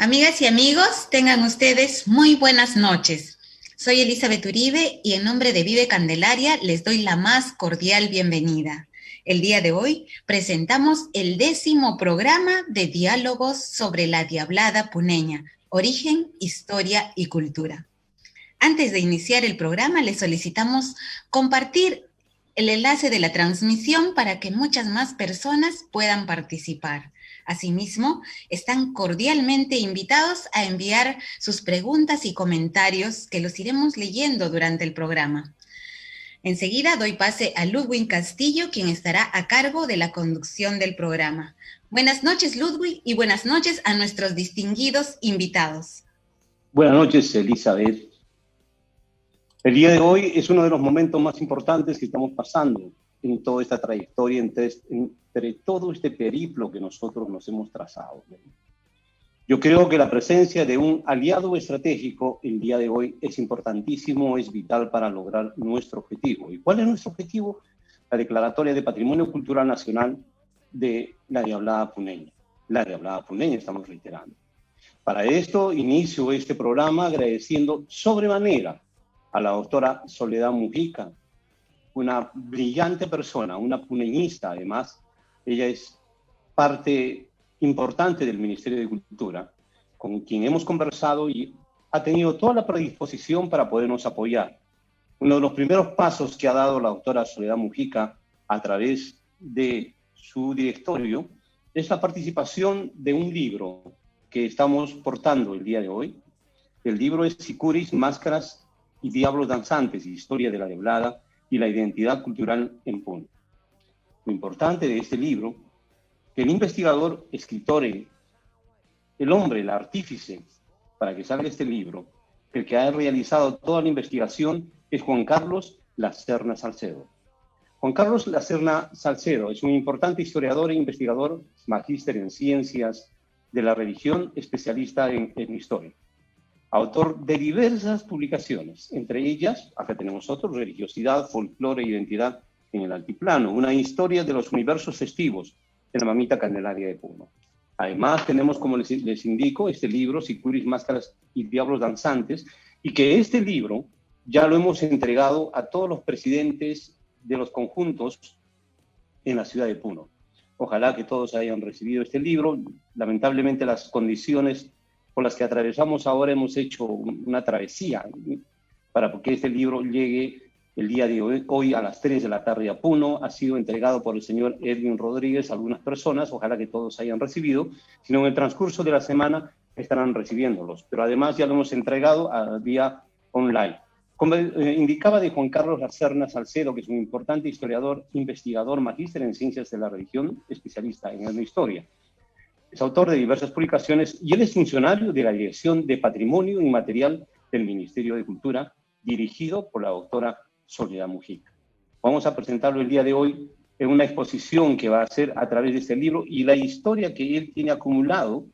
Amigas y amigos, tengan ustedes muy buenas noches. Soy Elizabeth Uribe y en nombre de Vive Candelaria les doy la más cordial bienvenida. El día de hoy presentamos el 10º programa de diálogos sobre la Diablada puneña, origen, historia y cultura. Antes de iniciar el programa, les solicitamos compartir el enlace de la transmisión para que muchas más personas puedan participar. Asimismo, están cordialmente invitados a enviar sus preguntas y comentarios que los iremos leyendo durante el programa. Enseguida doy pase a Ludwig Castillo, quien estará a cargo de la conducción del programa. Buenas noches, Ludwig, y buenas noches a nuestros distinguidos invitados. Buenas noches, Elizabeth. El día de hoy es uno de los momentos más importantes que estamos pasando en toda esta trayectoria, entre todo este periplo que nosotros nos hemos trazado. Yo creo que la presencia de un aliado estratégico el día de hoy es importantísimo, es vital para lograr nuestro objetivo. ¿Y cuál es nuestro objetivo? La Declaratoria de Patrimonio Cultural Nacional de la Diablada puneña. La Diablada puneña, estamos reiterando. Para esto inicio este programa agradeciendo sobremanera a la doctora Soledad Mujica, una brillante persona, una puneñista además. Ella es parte importante del Ministerio de Cultura, con quien hemos conversado y ha tenido toda la predisposición para podernos apoyar. Uno de los primeros pasos que ha dado la doctora Soledad Mujica a través de su directorio es la participación de un libro que estamos portando el día de hoy. El libro es Sicuris, Máscaras y Diablos Danzantes, Historia de la Diablada y la Identidad Cultural en Puno. Lo importante de este libro, que el investigador, escritor, el hombre, el artífice para que salga este libro, el que ha realizado toda la investigación, es Juan Carlos Lacerna Salcedo. Juan Carlos Lacerna Salcedo es un importante historiador e investigador, magíster en ciencias de la religión, especialista en historia. Autor de diversas publicaciones, entre ellas, acá tenemos otros, Religiosidad, Folclore e Identidad en el Altiplano, una historia de los universos festivos de la mamita Candelaria de Puno. Además, tenemos, como les indico, este libro, Sicuris, Máscaras y Diablos Danzantes, y que este libro ya lo hemos entregado a todos los presidentes de los conjuntos en la ciudad de Puno. Ojalá que todos hayan recibido este libro. Lamentablemente, las condiciones por las que atravesamos ahora, hemos hecho una travesía para que este libro llegue el día de hoy a las 3 de la tarde a Puno. Ha sido entregado por el señor Edwin Rodríguez a algunas personas, ojalá que todos hayan recibido, sino en el transcurso de la semana estarán recibiéndolos. Pero además ya lo hemos entregado a vía online. Como indicaba de Juan Carlos Lacerna Salcedo, que es un importante historiador, investigador, magíster en ciencias de la religión, especialista en etnohistoria. Es autor de diversas publicaciones y él es funcionario de la Dirección de Patrimonio Inmaterial del Ministerio de Cultura, dirigido por la doctora Soledad Mujica. Vamos a presentarlo el día de hoy en una exposición que va a hacer a través de este libro y la historia que él tiene acumulado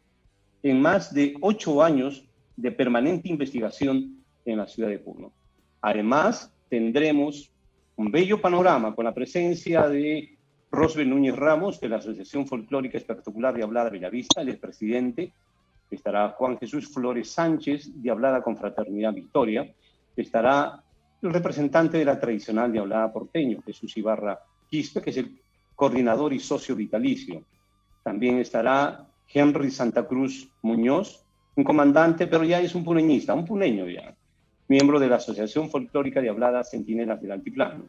en más de 8 años de permanente investigación en la ciudad de Puno. Además, tendremos un bello panorama con la presencia de Rosbel Núñez Ramos, de la Asociación Folclórica Espectacular Diablada Bellavista, el presidente. Estará Juan Jesús Flores Sánchez, Diablada Confraternidad Victoria. Estará el representante de la tradicional Diablada porteño, Jesús Ibarra Quispe, que es el coordinador y socio vitalicio. También estará Henry Santa Cruz Muñoz, un comandante, pero ya es un puneñista, un puneño ya, miembro de la Asociación Folclórica Diablada Centinelas del Altiplano.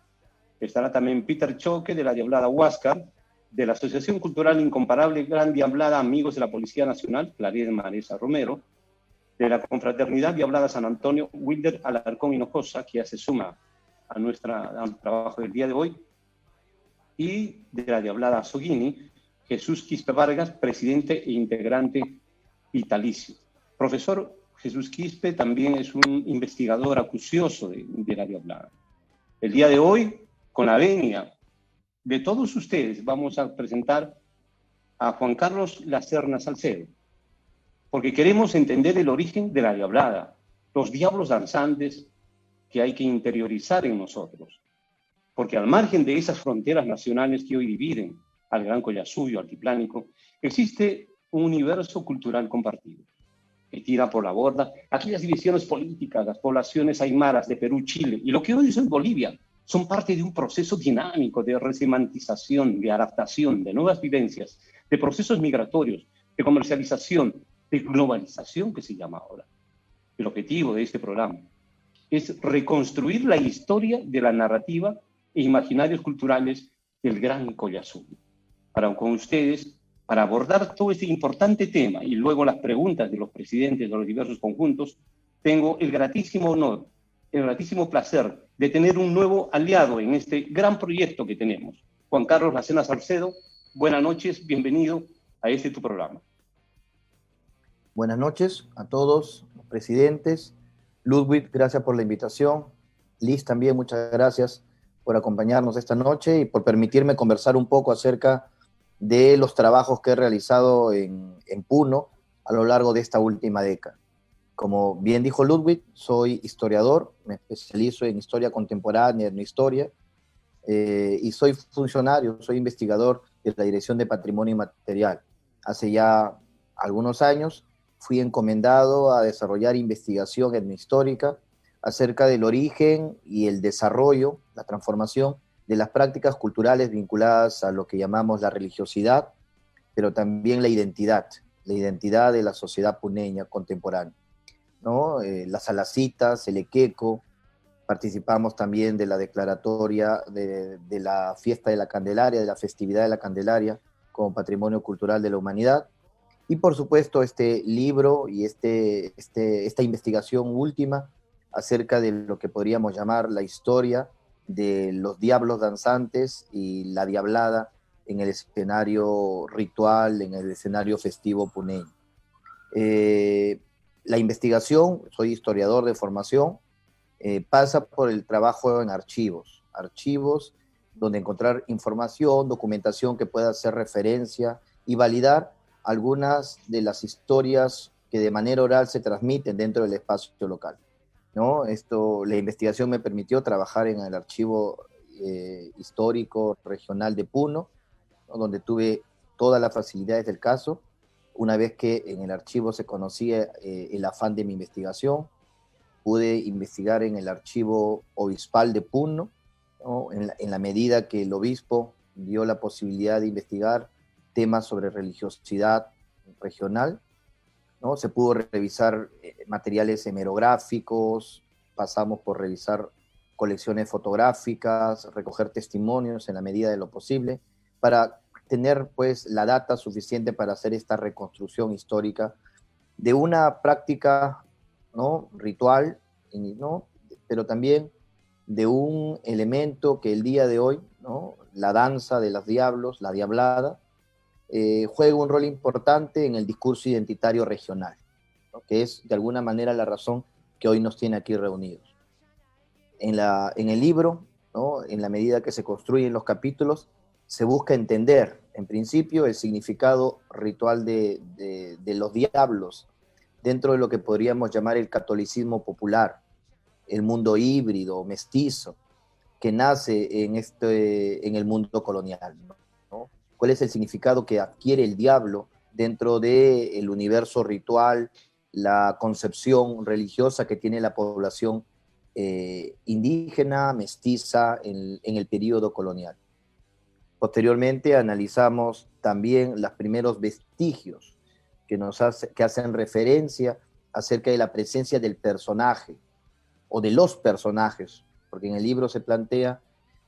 Estará también Peter Choque, de la Diablada Huáscar, de la Asociación Cultural Incomparable Gran Diablada Amigos de la Policía Nacional, Clarice Maresa Romero, de la Confraternidad Diablada San Antonio, Wilder Alarcón Hinojosa, que ya se suma a nuestro trabajo del día de hoy, y de la Diablada Soguini, Jesús Quispe Vargas, presidente e integrante vitalicio. Profesor Jesús Quispe también es un investigador acucioso de la Diablada. El día de hoy, con la venia de todos ustedes, vamos a presentar a Juan Carlos Lacerna Salcedo, porque queremos entender el origen de la Diablada, los diablos danzantes que hay que interiorizar en nosotros, porque al margen de esas fronteras nacionales que hoy dividen al Gran Collasuyo altiplánico, existe un universo cultural compartido. que tira por la borda aquellas divisiones políticas, las poblaciones aymaras de Perú, Chile y lo que hoy es en Bolivia, son parte de un proceso dinámico de resemantización, de adaptación, de nuevas vivencias, de procesos migratorios, de comercialización, de globalización que se llama ahora. El objetivo de este programa es reconstruir la historia de la narrativa e imaginarios culturales del Gran Collazul. Con ustedes, para abordar todo este importante tema y luego las preguntas de los presidentes de los diversos conjuntos, tengo el gratísimo honor, el gratísimo placer de tener un nuevo aliado en este gran proyecto que tenemos. Juan Carlos Lacena Salcedo, buenas noches, bienvenido a este tu programa. Buenas noches a todos, presidentes. Ludwig, gracias por la invitación. Liz, también muchas gracias por acompañarnos esta noche y por permitirme conversar un poco acerca de los trabajos que he realizado en Puno a lo largo de esta última década. Como bien dijo Ludwig, soy historiador, me especializo en historia contemporánea, en historia, y soy funcionario, soy investigador de la Dirección de Patrimonio Inmaterial. Hace ya algunos años fui encomendado a desarrollar investigación etnohistórica acerca del origen y el desarrollo, la transformación de las prácticas culturales vinculadas a lo que llamamos la religiosidad, pero también la identidad de la sociedad puneña contemporánea, ¿no? Las salacitas, el equeco, participamos también de la declaratoria de la fiesta de la Candelaria, de la festividad de la Candelaria como patrimonio cultural de la humanidad. Y por supuesto este libro y esta investigación última acerca de lo que podríamos llamar la historia de los diablos danzantes y la diablada en el escenario ritual, en el escenario festivo puneño. La investigación, soy historiador de formación, pasa por el trabajo en archivos donde encontrar información, documentación que pueda hacer referencia y validar algunas de las historias que de manera oral se transmiten dentro del espacio local, ¿no? La investigación me permitió trabajar en el archivo histórico regional de Puno, ¿no? Donde tuve todas las facilidades del caso. Una vez que en el archivo se conocía el afán de mi investigación, pude investigar en el archivo obispal de Puno, ¿no? En la medida que el obispo dio la posibilidad de investigar temas sobre religiosidad regional, ¿no? Se pudo revisar materiales hemerográficos, pasamos por revisar colecciones fotográficas, recoger testimonios en la medida de lo posible, para tener pues la data suficiente para hacer esta reconstrucción histórica de una práctica, ¿no? Ritual, ¿no? Pero también de un elemento que el día de hoy, ¿no? La danza de los diablos, la diablada, juega un rol importante en el discurso identitario regional, ¿no? Que es de alguna manera la razón que hoy nos tiene aquí reunidos. En el libro, ¿no? En la medida que se construyen los capítulos, se busca entender, en principio, el significado ritual de los diablos dentro de lo que podríamos llamar el catolicismo popular, el mundo híbrido, mestizo, que nace en el mundo colonial, ¿no? ¿Cuál es el significado que adquiere el diablo dentro del universo ritual, la concepción religiosa que tiene la población indígena, mestiza en el periodo colonial? Posteriormente analizamos también los primeros vestigios que hacen referencia acerca de la presencia del personaje o de los personajes, porque en el libro se plantea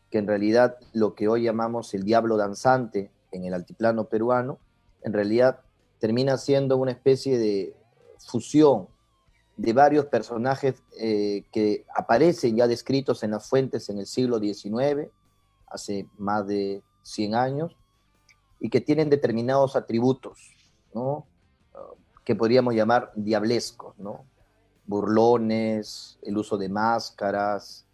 que en realidad lo que hoy llamamos el diablo danzante en el altiplano peruano, en realidad termina siendo una especie de fusión de varios personajes que aparecen ya descritos en las fuentes en el siglo XIX, hace más de 100 años, y que tienen determinados atributos, ¿no? Que podríamos llamar diablescos, ¿no? Burlones, el uso de máscaras,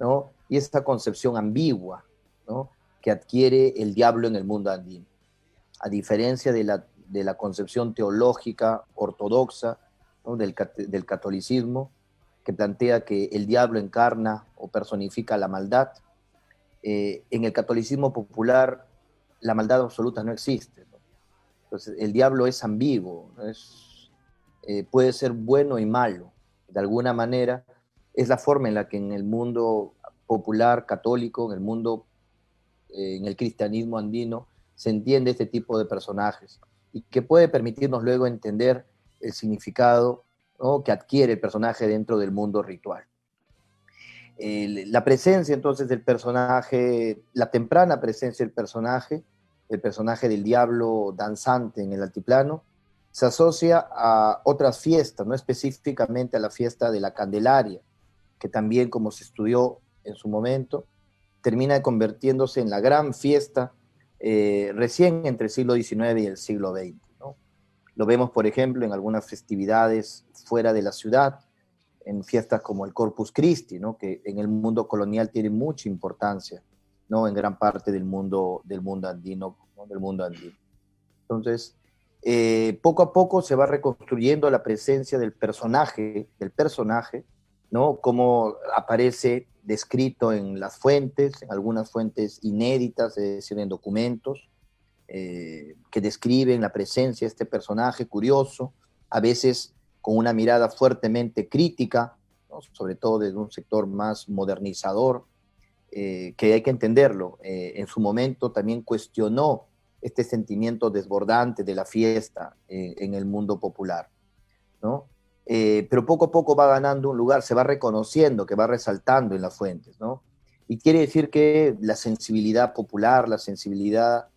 ¿no? Y esta concepción ambigua, ¿no? Que adquiere el diablo en el mundo andino. A diferencia de la concepción teológica ortodoxa, ¿no? del catolicismo, que plantea que el diablo encarna o personifica la maldad, en el catolicismo popular la maldad absoluta no existe, ¿no? Entonces el diablo es ambiguo, ¿no? puede ser bueno y malo. De alguna manera, es la forma en la que en el mundo popular católico, en el mundo, en el cristianismo andino, se entiende este tipo de personajes y que puede permitirnos luego entender el significado, ¿no?, que adquiere el personaje dentro del mundo ritual. La presencia entonces del personaje, la temprana presencia del personaje, el personaje del diablo danzante en el altiplano, se asocia a otras fiestas, no específicamente a la fiesta de la Candelaria, que también, como se estudió en su momento, termina convirtiéndose en la gran fiesta recién entre el siglo XIX y el siglo XX, ¿no? Lo vemos, por ejemplo, en algunas festividades fuera de la ciudad, en fiestas como el Corpus Christi, ¿no?, que en el mundo colonial tiene mucha importancia, ¿no?, en gran parte del mundo andino, ¿no?, del mundo andino. Entonces, poco a poco se va reconstruyendo la presencia del personaje, ¿no?, como aparece descrito en las fuentes, en algunas fuentes inéditas, es decir, en documentos, que describen la presencia de este personaje curioso, a veces con una mirada fuertemente crítica, ¿no?, sobre todo desde un sector más modernizador, que hay que entenderlo. En su momento también cuestionó este sentimiento desbordante de la fiesta en el mundo popular, ¿no? Pero poco a poco va ganando un lugar, se va reconociendo, que va resaltando en las fuentes, ¿no? Y quiere decir que la sensibilidad popular, la sensibilidad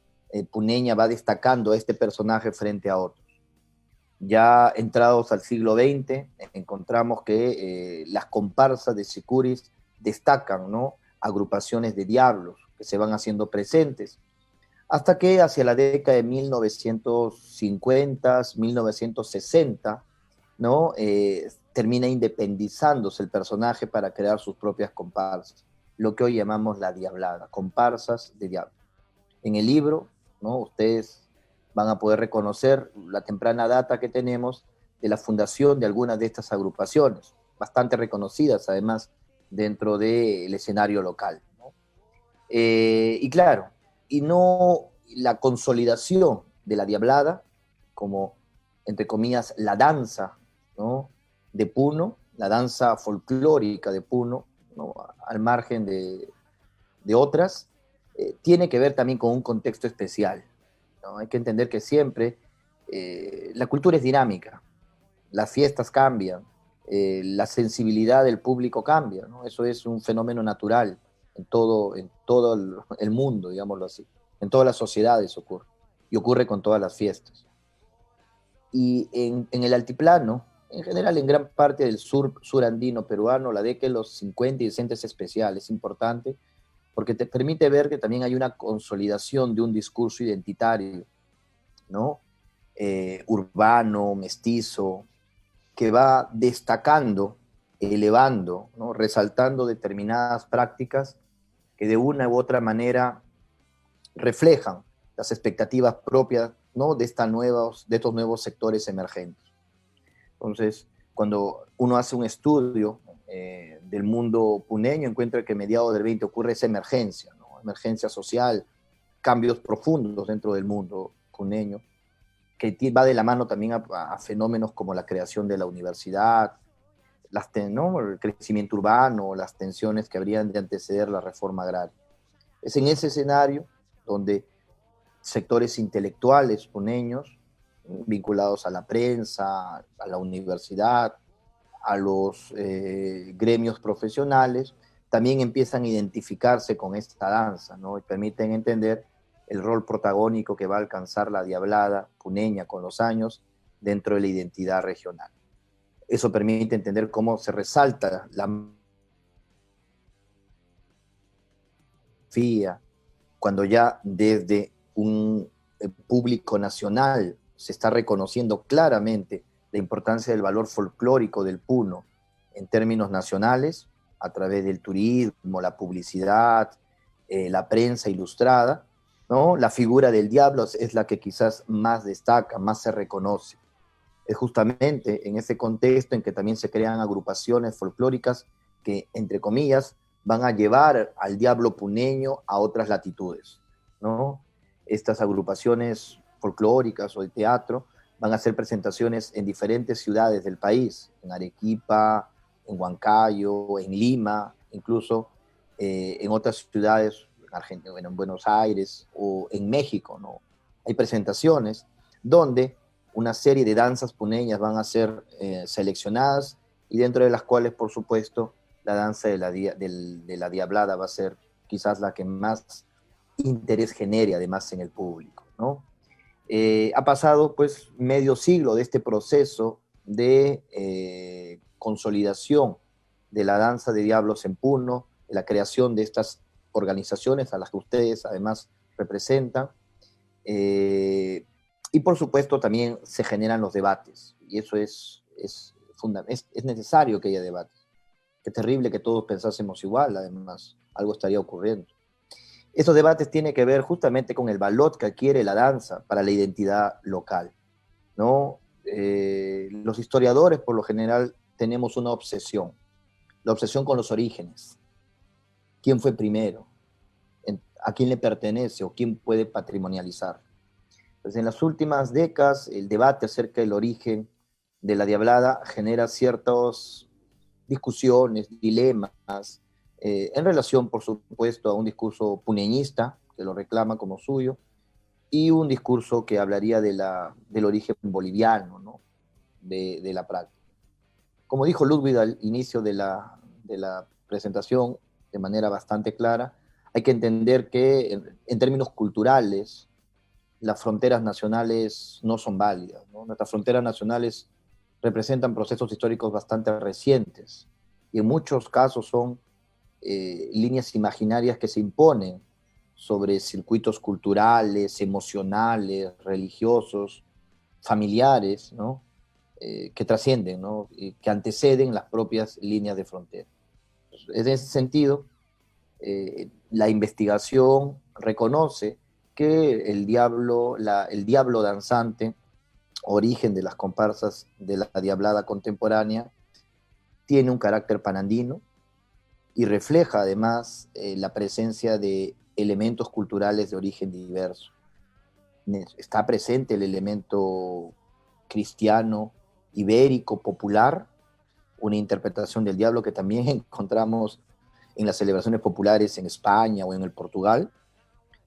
puneña va destacando a este personaje frente a otros. Ya entrados al siglo XX, encontramos que las comparsas de sicuris destacan, ¿no?, agrupaciones de diablos que se van haciendo presentes, hasta que hacia la década de 1950, 1960, ¿no?, termina independizándose el personaje para crear sus propias comparsas, lo que hoy llamamos la diablada, comparsas de diablo. En el libro, ¿no?, ustedes van a poder reconocer la temprana data que tenemos de la fundación de algunas de estas agrupaciones, bastante reconocidas además dentro del escenario local, ¿no? Y claro, y no la consolidación de la diablada como, entre comillas, la danza, ¿no?, de Puno, la danza folclórica de Puno, ¿no?, al margen de otras, tiene que ver también con un contexto especial, ¿no? Hay que entender que siempre la cultura es dinámica, las fiestas cambian, la sensibilidad del público cambia, ¿no? Eso es un fenómeno natural en todo el mundo, digámoslo así. En todas las sociedades ocurre, y ocurre con todas las fiestas. Y en el altiplano, en general en gran parte del sur andino peruano, la década de los 50 y 60 es especial, es importante, porque te permite ver que también hay una consolidación de un discurso identitario, ¿no?, urbano, mestizo, que va destacando, elevando, ¿no?, resaltando determinadas prácticas que de una u otra manera reflejan las expectativas propias, ¿no?, de estos nuevos sectores emergentes. Entonces, cuando uno hace un estudio del mundo puneño, encuentra que a mediados del 20 ocurre esa emergencia, ¿no?, emergencia social, cambios profundos dentro del mundo puneño, que va de la mano también a fenómenos como la creación de la universidad, ¿no?, el crecimiento urbano, las tensiones que habrían de anteceder la reforma agraria. Es en ese escenario donde sectores intelectuales puneños, vinculados a la prensa, a la universidad, a los gremios profesionales, también empiezan a identificarse con esta danza, ¿no?, y permiten entender el rol protagónico que va a alcanzar la diablada puneña con los años dentro de la identidad regional. Eso permite entender cómo se resalta la FIA, cuando ya desde un público nacional se está reconociendo claramente la importancia del valor folclórico del Puno en términos nacionales, a través del turismo, la publicidad, la prensa ilustrada, ¿no? La figura del diablo es la que quizás más destaca, más se reconoce. Es justamente en ese contexto en que también se crean agrupaciones folclóricas que, entre comillas, van a llevar al diablo puneño a otras latitudes, ¿no? Estas agrupaciones folclóricas o de teatro van a hacer presentaciones en diferentes ciudades del país, en Arequipa, en Huancayo, en Lima, incluso en otras ciudades, en Argentina, en Buenos Aires o en México, ¿no? Hay presentaciones donde una serie de danzas puneñas van a ser seleccionadas y dentro de las cuales, por supuesto, la danza de la Diablada va a ser quizás la que más interés genere además en el público, ¿no? Ha pasado pues medio siglo de este proceso de consolidación de la danza de diablos en Puno, de la creación de estas organizaciones a las que ustedes además representan, y por supuesto también se generan los debates, y eso es necesario que haya debates. Qué terrible que todos pensásemos igual, además, algo estaría ocurriendo. Esos debates tienen que ver justamente con el valor que adquiere la danza para la identidad local, ¿no? Los historiadores, por lo general, tenemos una obsesión, la obsesión con los orígenes. ¿Quién fue primero? ¿A quién le pertenece o quién puede patrimonializar? Pues en las últimas décadas, el debate acerca del origen de la Diablada genera ciertas discusiones, dilemas, en relación, por supuesto, a un discurso puneñista, que lo reclama como suyo, y un discurso que hablaría del origen boliviano, ¿no? de la práctica. Como dijo Ludwig al inicio de la presentación, de manera bastante clara, hay que entender que en términos culturales, las fronteras nacionales no son válidas, ¿no? Nuestras fronteras nacionales representan procesos históricos bastante recientes y en muchos casos son líneas imaginarias que se imponen sobre circuitos culturales, emocionales, religiosos, familiares, ¿no? Que trascienden, ¿no? Que anteceden las propias líneas de frontera. En ese sentido, la investigación reconoce que el diablo danzante, origen de las comparsas de la Diablada contemporánea, tiene un carácter panandino y refleja además la presencia de elementos culturales de origen diverso. Está presente el elemento cristiano, ibérico, popular, una interpretación del diablo que también encontramos en las celebraciones populares en España o en el Portugal.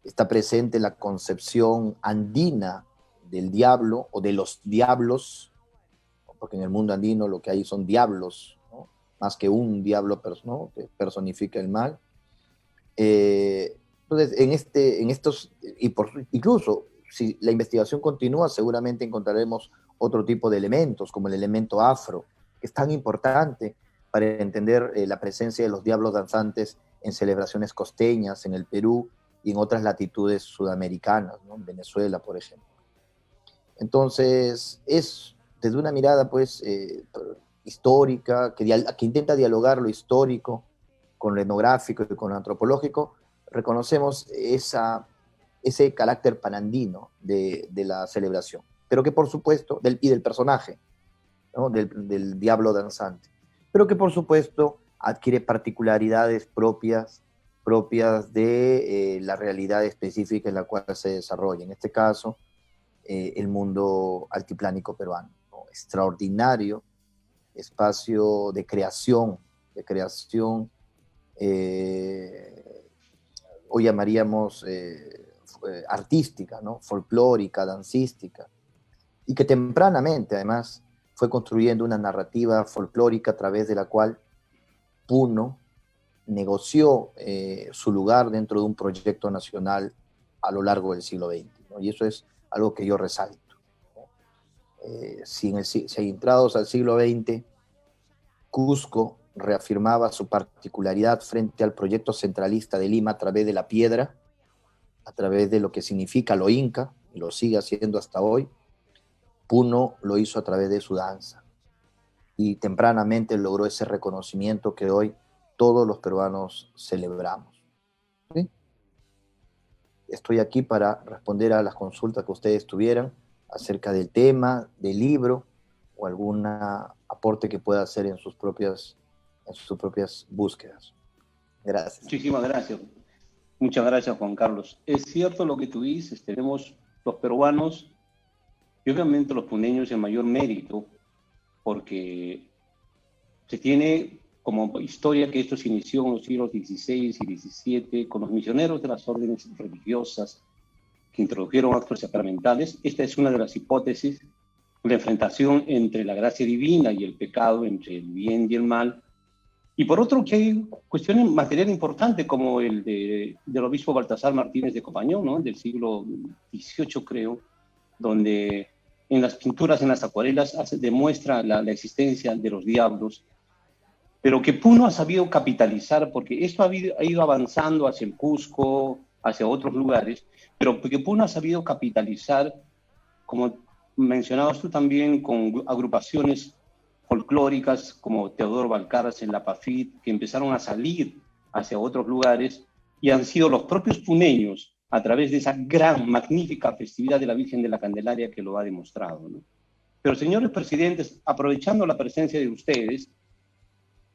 Está presente la concepción andina del diablo o de los diablos, porque en el mundo andino lo que hay son diablos, ¿no? Más que un diablo, ¿no? Que personifica el mal. Entonces, incluso si la investigación continúa, seguramente encontraremos otro tipo de elementos, como el elemento afro, que es tan importante para entender la presencia de los diablos danzantes en celebraciones costeñas, en el Perú y en otras latitudes sudamericanas, ¿no? En Venezuela, por ejemplo. Entonces, es desde una mirada pues, histórica, que intenta dialogar lo histórico con lo etnográfico y con lo antropológico, reconocemos ese carácter panandino de la celebración, pero que por supuesto, y del personaje, ¿no? del diablo danzante, pero que por supuesto adquiere particularidades propias de la realidad específica en la cual se desarrolla. En este caso, el mundo altiplánico peruano, ¿no? Extraordinario espacio de creación, hoy llamaríamos artística, ¿no? Folclórica, dancística, y que tempranamente además fue construyendo una narrativa folclórica a través de la cual Puno negoció su lugar dentro de un proyecto nacional a lo largo del siglo XX, ¿no? Y eso es algo que yo resalto, ¿no? Si entrados al siglo XX, Cusco reafirmaba su particularidad frente al proyecto centralista de Lima a través de la piedra, a través de lo que significa lo inca, y lo sigue haciendo hasta hoy. Puno lo hizo a través de su danza, y tempranamente logró ese reconocimiento que hoy todos los peruanos celebramos. ¿Sí? Estoy aquí para responder a las consultas que ustedes tuvieran acerca del tema, del libro, o algún aporte que pueda hacer en sus propias búsquedas. Gracias. Muchísimas gracias. Muchas gracias, Juan Carlos. Es cierto lo que tú dices, tenemos los peruanos y obviamente los puneños en mayor mérito, porque se tiene como historia que esto se inició en los siglos XVI y XVII con los misioneros de las órdenes religiosas que introdujeron actos sacramentales. Esta es una de las hipótesis, la enfrentación entre la gracia divina y el pecado, entre el bien y el mal. Y por otro, que hay cuestiones materiales importantes, como el del obispo Baltasar Martínez de Copañón, ¿no? Del siglo XVIII, creo, donde en las pinturas, en las acuarelas, demuestra la existencia de los diablos, pero que Puno ha sabido capitalizar, porque esto ha ido avanzando hacia el Cusco, hacia otros lugares, pero porque Puno ha sabido capitalizar, como mencionabas tú también, con agrupaciones folclóricas como Teodoro Balcarce en la PAFIT, que empezaron a salir hacia otros lugares, y han sido los propios puneños, a través de esa gran, magnífica festividad de la Virgen de la Candelaria, que lo ha demostrado, ¿no? Pero, señores presidentes, aprovechando la presencia de ustedes,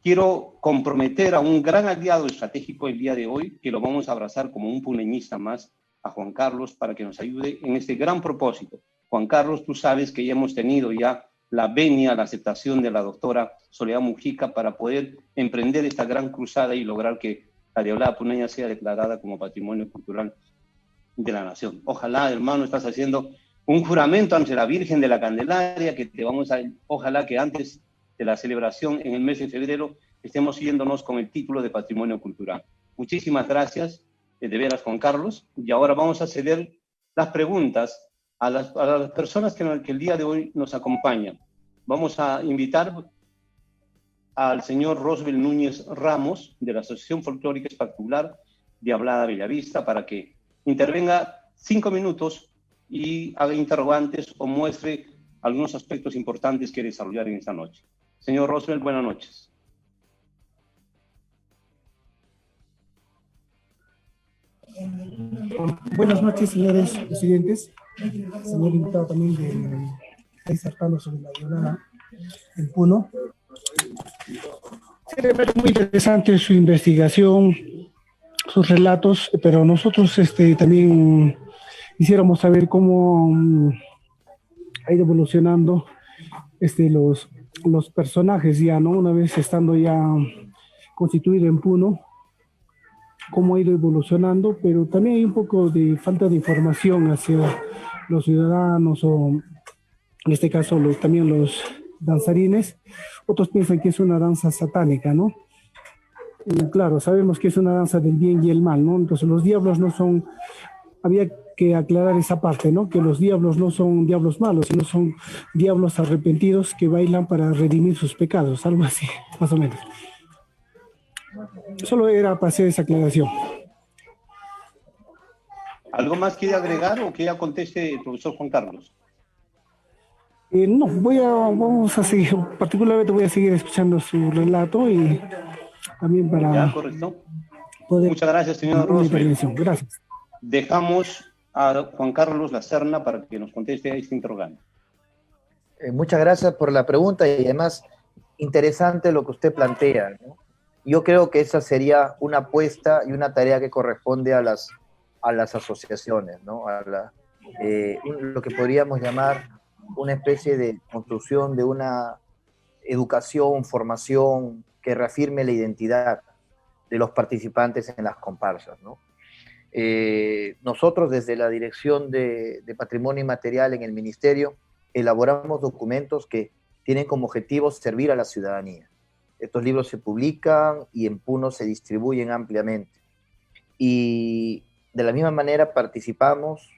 quiero comprometer a un gran aliado estratégico el día de hoy, que lo vamos a abrazar como un puneñista más, a Juan Carlos, para que nos ayude en este gran propósito. Juan Carlos, tú sabes que ya hemos tenido la venia, la aceptación de la doctora Soledad Mujica para poder emprender esta gran cruzada y lograr que la Diablada Puneña sea declarada como Patrimonio Cultural de la Nación. Ojalá, hermano, estás haciendo un juramento ante la Virgen de la Candelaria, que ojalá que antes de la celebración en el mes de febrero estemos yéndonos con el título de Patrimonio Cultural. Muchísimas gracias, de veras, Juan Carlos, y ahora vamos a ceder las preguntas a las personas que el día de hoy nos acompañan. Vamos a invitar al señor Rosbel Núñez Ramos, de la Asociación Folclórica Espectacular Diablada Bellavista, para que intervenga 5 minutos y haga interrogantes o muestre algunos aspectos importantes que desarrollar en esta noche. Señor Rosbel, buenas noches. Buenas noches, señores presidentes, señor invitado también del país cercano sobre la Diablada en Puno. Sí, me parece muy interesante su investigación, sus relatos, pero nosotros también quisiéramos saber cómo ha ido evolucionando los personajes ya, ¿no? Una vez estando ya constituido en Puno, cómo ha ido evolucionando, pero también hay un poco de falta de información hacia los ciudadanos o en este caso también los danzarines. Otros piensan que es una danza satánica, ¿no? Y claro, sabemos que es una danza del bien y el mal, ¿no? Entonces los diablos no son, había que aclarar esa parte, ¿no? Que los diablos no son diablos malos, sino son diablos arrepentidos que bailan para redimir sus pecados, algo así, más o menos. Solo era para hacer esa aclaración. ¿Algo más quiere agregar o que ya conteste el profesor Juan Carlos? No, vamos a seguir, particularmente voy a seguir escuchando su relato y también para ya, correcto. Poder... Muchas gracias, señor Rosbel. Gracias. Dejamos a Juan Carlos Lacerna para que nos conteste a este interrogante. Muchas gracias por la pregunta y además interesante lo que usted plantea, ¿no? Yo creo que esa sería una apuesta y una tarea que corresponde a las asociaciones, ¿no? Lo que podríamos llamar una especie de construcción de una educación, formación que reafirme la identidad de los participantes en las comparsas, ¿no? Nosotros desde la Dirección de Patrimonio Inmaterial en el Ministerio elaboramos documentos que tienen como objetivo servir a la ciudadanía. Estos libros se publican y en Puno se distribuyen ampliamente. Y de la misma manera participamos,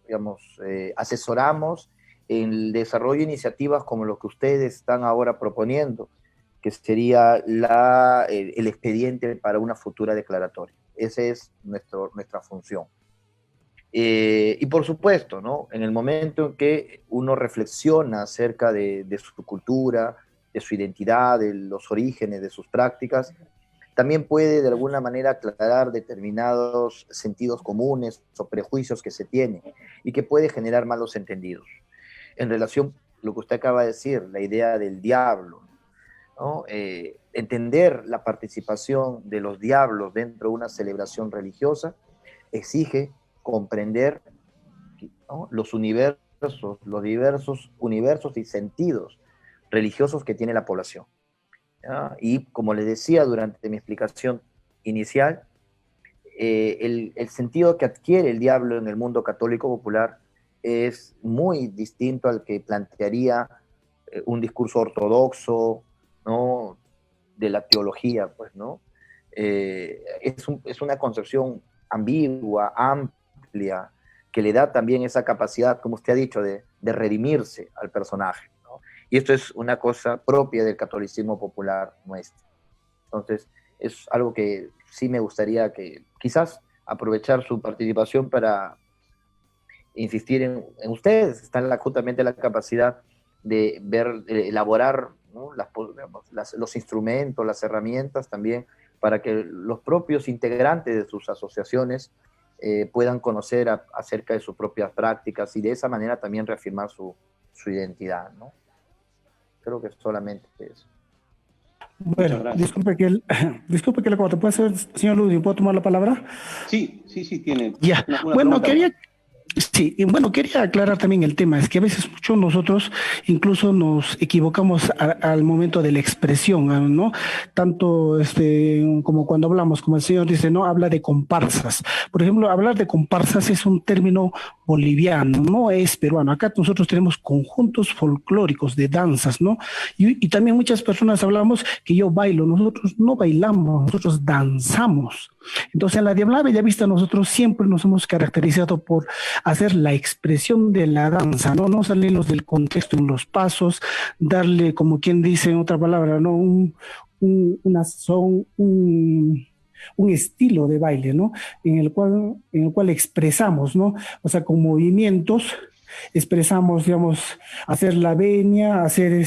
digamos, asesoramos en el desarrollo de iniciativas como lo que ustedes están ahora proponiendo, que sería el expediente para una futura declaratoria. Esa es nuestra función. Y por supuesto, ¿no? En el momento en que uno reflexiona acerca de su cultura, de su identidad, de los orígenes, de sus prácticas, también puede de alguna manera aclarar determinados sentidos comunes o prejuicios que se tienen y que puede generar malos entendidos. En relación a lo que usted acaba de decir, la idea del diablo, ¿no? Entender la participación de los diablos dentro de una celebración religiosa exige comprender, ¿no?, los universos los diversos universos y sentidos religiosos que tiene la población, ¿ya? Y como les decía durante mi explicación inicial, el sentido que adquiere el diablo en el mundo católico popular es muy distinto al que plantearía un discurso ortodoxo, ¿no?, de la teología, pues, ¿no? Es una concepción ambigua, amplia, que le da también esa capacidad, como usted ha dicho, de redimirse al personaje, ¿no? Y esto es una cosa propia del catolicismo popular nuestro. Entonces, es algo que sí me gustaría que quizás aprovechar su participación para insistir en ustedes. Está justamente la capacidad de ver, elaborar, ¿no?, los instrumentos, las herramientas también, para que los propios integrantes de sus asociaciones puedan conocer acerca de sus propias prácticas y de esa manera también reafirmar su identidad, ¿no? Creo que solamente eso. Bueno, disculpe que le corte. ¿Puede ser, señor Ludwig, puedo tomar la palabra? Sí, tiene. Ya. Bueno, sí, y bueno, quería aclarar también el tema, es que a veces muchos nosotros incluso nos equivocamos al momento de la expresión, ¿no? Tanto como cuando hablamos, como el señor dice, ¿no? Habla de comparsas. Por ejemplo, hablar de comparsas es un término boliviano, no es peruano. Acá nosotros tenemos conjuntos folclóricos de danzas, ¿no? Y también muchas personas hablamos que yo bailo, nosotros no bailamos, nosotros danzamos. Entonces, en la Diabla Bellavista nosotros siempre nos hemos caracterizado por hacer la expresión de la danza, ¿no? No salirnos del contexto en los pasos, darle, como quien dice en otra palabra, ¿no? Un estilo de baile, ¿no? En el cual expresamos, ¿no? O sea, con movimientos expresamos, digamos, hacer la venia, hacer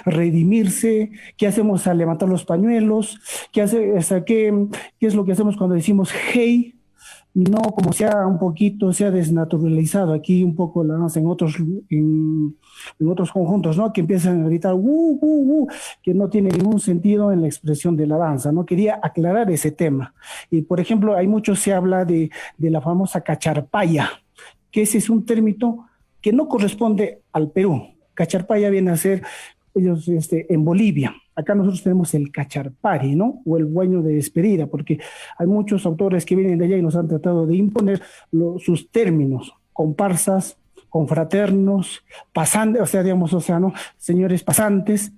redimirse. ¿Qué hacemos al levantar los pañuelos? ¿Qué es lo que hacemos cuando decimos hey? Y no como se ha desnaturalizado aquí un poco en otros conjuntos, ¿no? Que empiezan a gritar que no tiene ningún sentido en la expresión de la danza, ¿no? Quería aclarar ese tema. Y por ejemplo, se habla de la famosa cacharpaya, que ese es un término que no corresponde al Perú. Cacharpaya viene a ser ellos en Bolivia. Acá nosotros tenemos el cacharpari, ¿no? O el baño de despedida, porque hay muchos autores que vienen de allá y nos han tratado de imponer sus términos, comparsas, confraternos, pasantes, ¿no? Señores pasantes,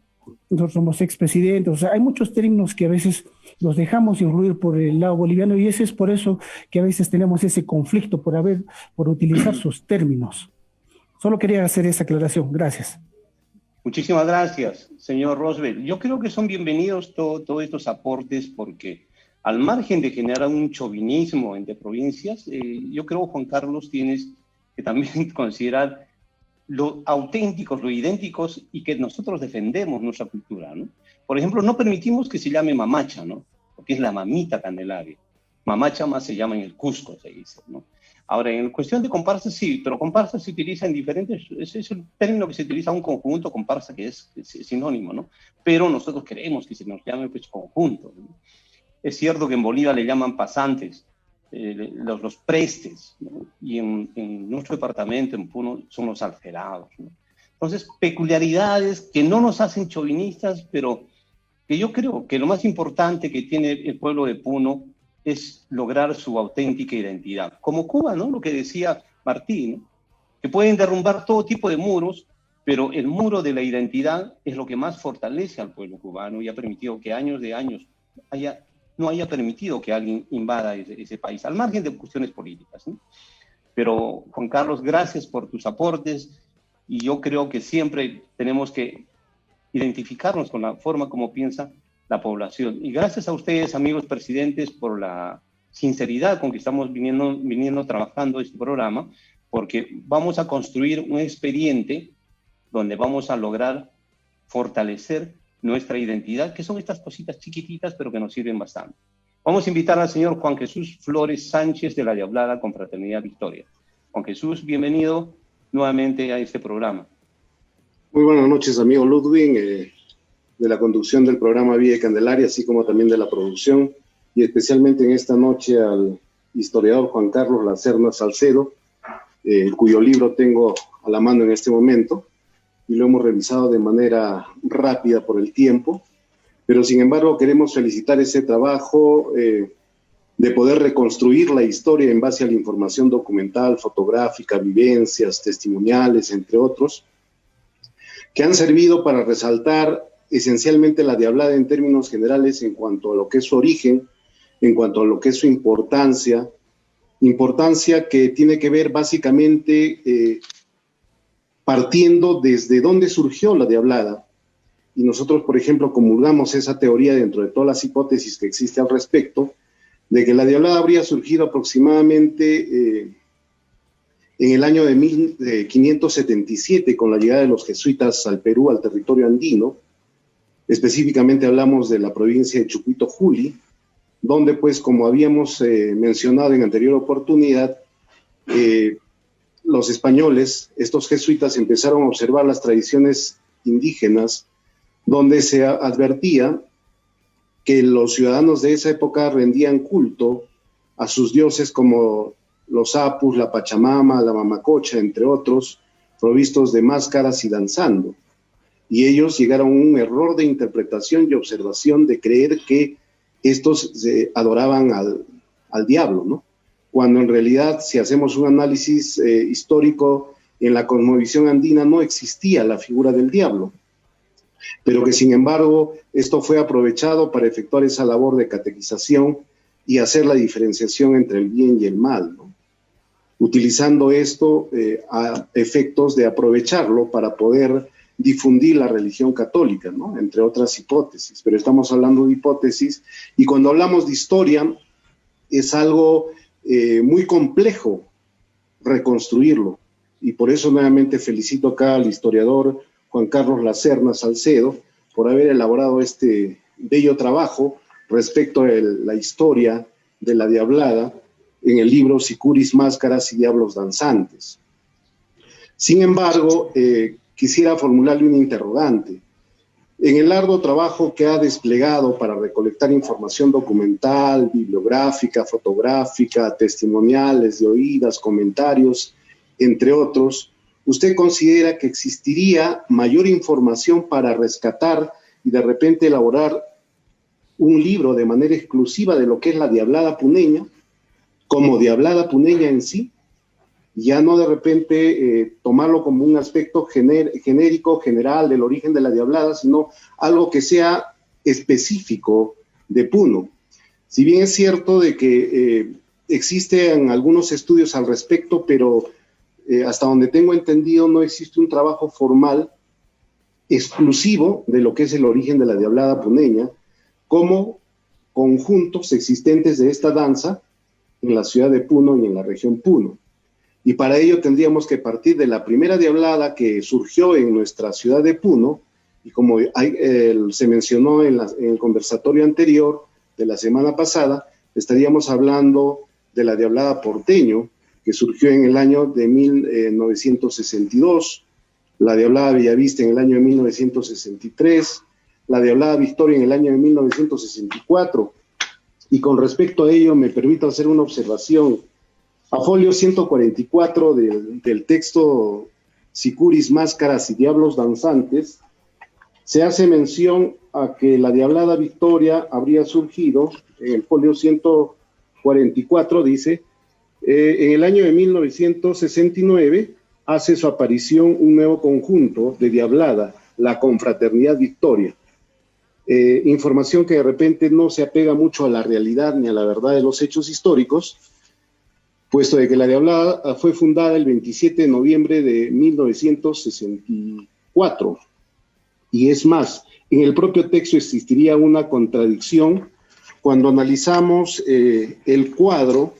nosotros somos expresidentes, o sea, hay muchos términos que a veces los dejamos influir por el lado boliviano y ese es por eso que a veces tenemos ese conflicto por utilizar sus términos. Solo quería hacer esa aclaración. Gracias. Muchísimas gracias, señor Roosevelt. Yo creo que son bienvenidos todos estos aportes porque al margen de generar un chauvinismo entre provincias, yo creo, Juan Carlos, tienes que también considerar lo auténticos, lo idénticos y que nosotros defendemos nuestra cultura, ¿no? Por ejemplo, no permitimos que se llame mamacha, ¿no? Porque es la mamita Candelaria. Mamacha más se llama en el Cusco, se dice, ¿no? Ahora, en cuestión de comparsas, sí, pero comparsas se utiliza en diferentes, es el término que se utiliza un conjunto, comparsa, que es sinónimo, ¿no? Pero nosotros queremos que se nos llame, pues, conjunto, ¿no? Es cierto que en Bolivia le llaman pasantes, los prestes, ¿no? Y en nuestro departamento, en Puno, son los alferados, ¿no? Entonces, peculiaridades que no nos hacen chauvinistas, pero que yo creo que lo más importante que tiene el pueblo de Puno es lograr su auténtica identidad. Como Cuba, ¿no? Lo que decía Martín, ¿no? Que pueden derrumbar todo tipo de muros, pero el muro de la identidad es lo que más fortalece al pueblo cubano y ha permitido que años de años no haya permitido que alguien invada ese país, al margen de cuestiones políticas, ¿no? Pero, Juan Carlos, gracias por tus aportes y yo creo que siempre tenemos que identificarnos con la forma como piensa la población. Y gracias a ustedes, amigos presidentes, por la sinceridad con que estamos viniendo trabajando este programa, porque vamos a construir un expediente donde vamos a lograr fortalecer nuestra identidad, que son estas cositas chiquititas, pero que nos sirven bastante. Vamos a invitar al señor Juan Jesús Flores Sánchez de la Diablada Confraternidad Victoria. Juan Jesús, bienvenido nuevamente a este programa. Muy buenas noches, amigo Ludwig, de la conducción del programa Vía Candelaria, así como también de la producción, y especialmente en esta noche al historiador Juan Carlos Lacerna Salcedo, cuyo libro tengo a la mano en este momento y lo hemos revisado de manera rápida por el tiempo, pero sin embargo queremos felicitar ese trabajo de poder reconstruir la historia en base a la información documental, fotográfica, vivencias, testimoniales, entre otros, que han servido para resaltar esencialmente la Diablada en términos generales en cuanto a lo que es su origen, en cuanto a lo que es su importancia que tiene que ver básicamente partiendo desde dónde surgió la Diablada. Y nosotros, por ejemplo, comulgamos esa teoría dentro de todas las hipótesis que existe al respecto, de que la Diablada habría surgido aproximadamente en el año de 1577 con la llegada de los jesuitas al Perú, al territorio andino. Específicamente hablamos de la provincia de Chucuito Juli, donde, pues, como habíamos mencionado en anterior oportunidad, los españoles, estos jesuitas, empezaron a observar las tradiciones indígenas, donde se advertía que los ciudadanos de esa época rendían culto a sus dioses como los apus, la Pachamama, la Mamacocha, entre otros, provistos de máscaras y danzando. Y ellos llegaron a un error de interpretación y observación de creer que estos adoraban al diablo, ¿no? Cuando en realidad, si hacemos un análisis histórico, en la cosmovisión andina no existía la figura del diablo, pero que sin embargo esto fue aprovechado para efectuar esa labor de catequización y hacer la diferenciación entre el bien y el mal, ¿no? Utilizando esto a efectos de aprovecharlo para poder difundir la religión católica, ¿no? Entre otras hipótesis, pero estamos hablando de hipótesis, y cuando hablamos de historia es algo muy complejo reconstruirlo, y por eso nuevamente felicito acá al historiador Juan Carlos Lacerna Salcedo por haber elaborado este bello trabajo respecto a la historia de la Diablada en el libro Sicuris, Máscaras y Diablos Danzantes. Sin embargo, quisiera formularle una interrogante. En el arduo trabajo que ha desplegado para recolectar información documental, bibliográfica, fotográfica, testimoniales de oídas, comentarios, entre otros, ¿usted considera que existiría mayor información para rescatar y de repente elaborar un libro de manera exclusiva de lo que es la Diablada puneña, como Diablada puneña en sí? Ya no de repente tomarlo como un aspecto genérico, general del origen de la Diablada, sino algo que sea específico de Puno. Si bien es cierto de que existen algunos estudios al respecto, pero hasta donde tengo entendido no existe un trabajo formal exclusivo de lo que es el origen de la Diablada puneña, como conjuntos existentes de esta danza en la ciudad de Puno y en la región Puno. Y para ello tendríamos que partir de la primera Diablada que surgió en nuestra ciudad de Puno, y como se mencionó en el conversatorio anterior de la semana pasada, estaríamos hablando de la Diablada porteño, que surgió en el año de 1962, la Diablada Bellavista en el año de 1963, la Diablada Victoria en el año de 1964. Y con respecto a ello, me permito hacer una observación. A folio 144 del texto Sicuris, Máscaras y Diablos Danzantes, se hace mención a que la Diablada Victoria habría surgido, en el folio 144 dice, en el año de 1969 hace su aparición un nuevo conjunto de Diablada, la Confraternidad Victoria. Información que de repente no se apega mucho a la realidad ni a la verdad de los hechos históricos, puesto de que la Diablada fue fundada el 27 de noviembre de 1964. Y es más, en el propio texto existiría una contradicción cuando analizamos el cuadro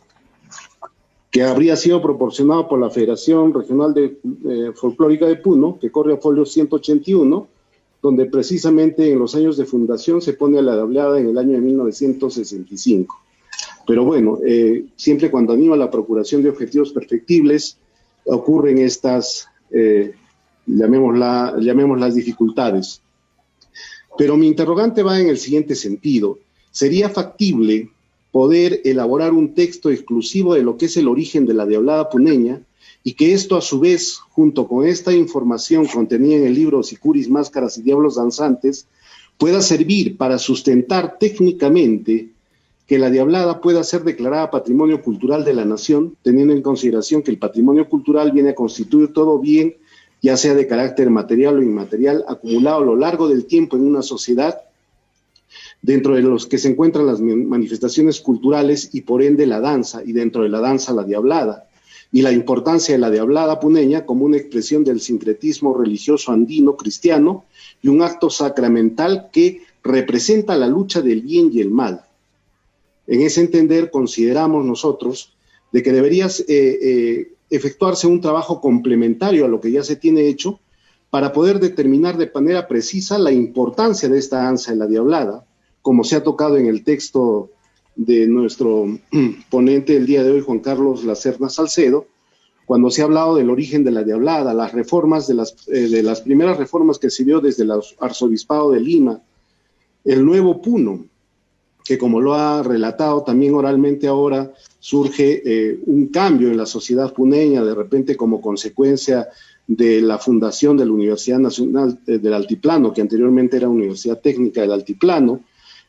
que habría sido proporcionado por la Federación Regional Folclórica de Puno, que corre a folio 181, donde precisamente en los años de fundación se pone a la Diablada en el año de 1965. Pero bueno, siempre cuando anima la procuración de objetivos perfectibles, ocurren estas, llamémoslas dificultades. Pero mi interrogante va en el siguiente sentido. ¿Sería factible poder elaborar un texto exclusivo de lo que es el origen de la Diablada puneña, y que esto a su vez, junto con esta información contenida en el libro Sicuris, Máscaras y Diablos Danzantes, pueda servir para sustentar técnicamente que la Diablada pueda ser declarada Patrimonio Cultural de la Nación, teniendo en consideración que el patrimonio cultural viene a constituir todo bien, ya sea de carácter material o inmaterial, acumulado a lo largo del tiempo en una sociedad, dentro de los que se encuentran las manifestaciones culturales y por ende la danza, y dentro de la danza la Diablada, y la importancia de la Diablada puneña como una expresión del sincretismo religioso andino cristiano y un acto sacramental que representa la lucha del bien y el mal. En ese entender consideramos nosotros de que debería efectuarse un trabajo complementario a lo que ya se tiene hecho para poder determinar de manera precisa la importancia de esta danza de la Diablada, como se ha tocado en el texto de nuestro ponente el día de hoy, Juan Carlos Lacerna Salcedo, cuando se ha hablado del origen de la Diablada, las reformas de las primeras reformas que se dio desde el arzobispado de Lima, el nuevo Puno, que como lo ha relatado también oralmente ahora, surge un cambio en la sociedad puneña, de repente como consecuencia de la fundación de la Universidad Nacional del Altiplano, que anteriormente era Universidad Técnica del Altiplano.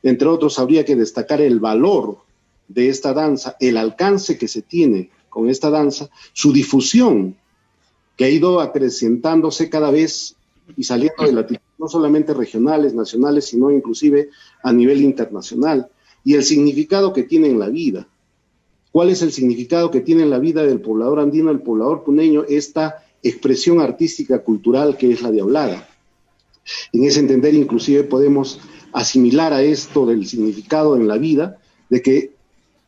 Entre otros, habría que destacar el valor de esta danza, el alcance que se tiene con esta danza, su difusión, que ha ido acrecentándose cada vez y saliendo de la no solamente regionales, nacionales, sino inclusive a nivel internacional, y el significado que tiene en la vida. ¿Cuál es el significado que tiene en la vida del poblador andino, el poblador puneño, esta expresión artística cultural que es la Diablada? En ese entender, inclusive podemos asimilar a esto del significado en la vida, de que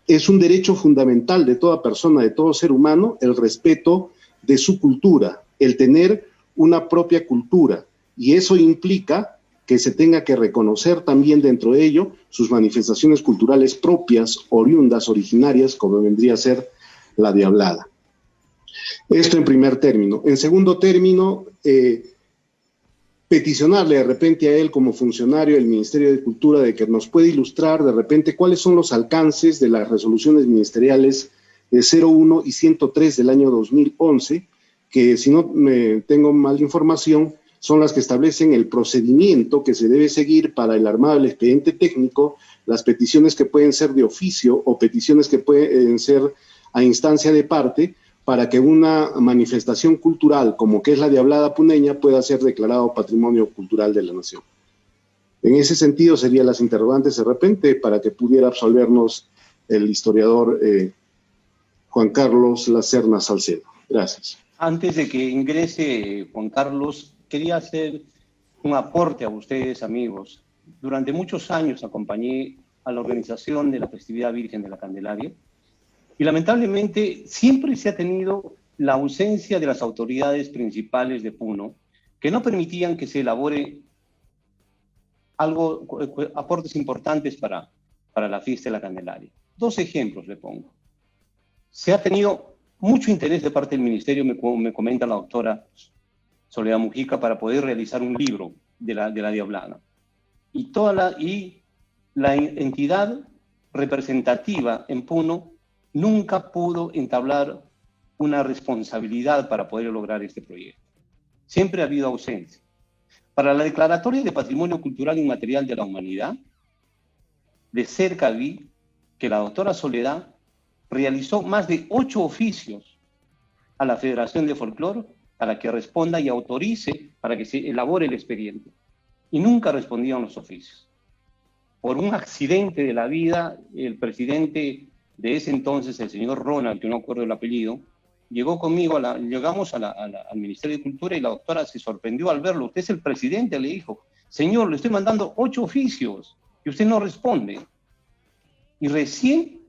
es un derecho fundamental de toda persona, de todo ser humano, el respeto de su cultura, el tener una propia cultura, y eso implica que se tenga que reconocer también dentro de ello sus manifestaciones culturales propias, oriundas, originarias, como vendría a ser la Diablada. Esto en primer término. En segundo término, peticionarle de repente a él como funcionario del Ministerio de Cultura de que nos pueda ilustrar de repente cuáles son los alcances de las resoluciones ministeriales 01 y 103 del año 2011, que si no me tengo mal información, son las que establecen el procedimiento que se debe seguir para el armado del expediente técnico, las peticiones que pueden ser de oficio o peticiones que pueden ser a instancia de parte, para que una manifestación cultural como que es la Diablada puneña pueda ser declarado Patrimonio Cultural de la Nación. En ese sentido serían las interrogantes de repente para que pudiera absolvernos el historiador Juan Carlos Lacerna Salcedo. Gracias. Antes de que ingrese Juan Carlos, quería hacer un aporte a ustedes, amigos. Durante muchos años acompañé a la organización de la festividad Virgen de la Candelaria y lamentablemente siempre se ha tenido la ausencia de las autoridades principales de Puno que no permitían que se elabore aportes importantes para la fiesta de la Candelaria. Dos ejemplos le pongo. Se ha tenido mucho interés de parte del ministerio, me comenta la doctora Soledad Mujica, para poder realizar un libro de la Diablada. Y la entidad representativa en Puno nunca pudo entablar una responsabilidad para poder lograr este proyecto. Siempre ha habido ausencia. Para la Declaratoria de Patrimonio Cultural Inmaterial de la Humanidad, de cerca vi que la doctora Soledad realizó más de 8 oficios a la Federación de Folclore para que responda y autorice para que se elabore el expediente. Y nunca respondían los oficios. Por un accidente de la vida, el presidente de ese entonces, el señor Ronald, que no acuerdo el apellido, llegó conmigo, llegamos al Ministerio de Cultura y la doctora se sorprendió al verlo. Usted es el presidente, le dijo. Señor, le estoy mandando 8 oficios y usted no responde. Y recién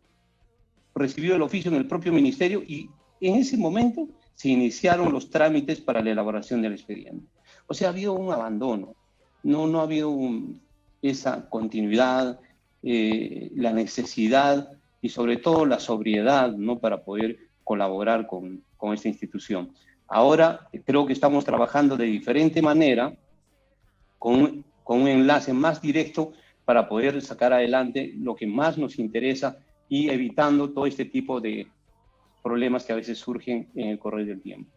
recibió el oficio en el propio ministerio y en ese momento se iniciaron los trámites para la elaboración del expediente. O sea, ha habido un abandono, no ha habido esa continuidad, la necesidad y sobre todo la sobriedad, ¿no?, para poder colaborar con esta institución. Ahora creo que estamos trabajando de diferente manera, con un enlace más directo para poder sacar adelante lo que más nos interesa, y evitando todo este tipo de problemas que a veces surgen en el correr del tiempo.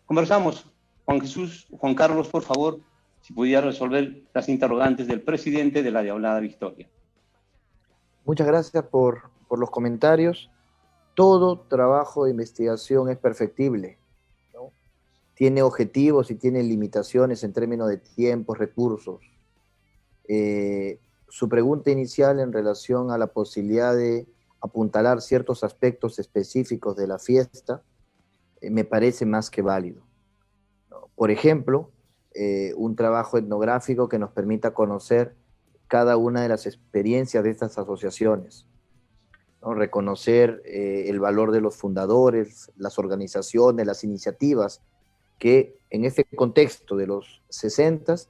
Conversamos. Juan Carlos, por favor, si pudiera resolver las interrogantes del presidente de la Diablada Victoria. Muchas gracias por los comentarios. Todo trabajo de investigación es perfectible, ¿no? Tiene objetivos y tiene limitaciones en términos de tiempos, recursos. Su pregunta inicial en relación a la posibilidad de apuntalar ciertos aspectos específicos de la fiesta, me parece más que válido, ¿no? Por ejemplo, un trabajo etnográfico que nos permita conocer cada una de las experiencias de estas asociaciones, ¿no? Reconocer el valor de los fundadores, las organizaciones, las iniciativas que en este contexto de los 60s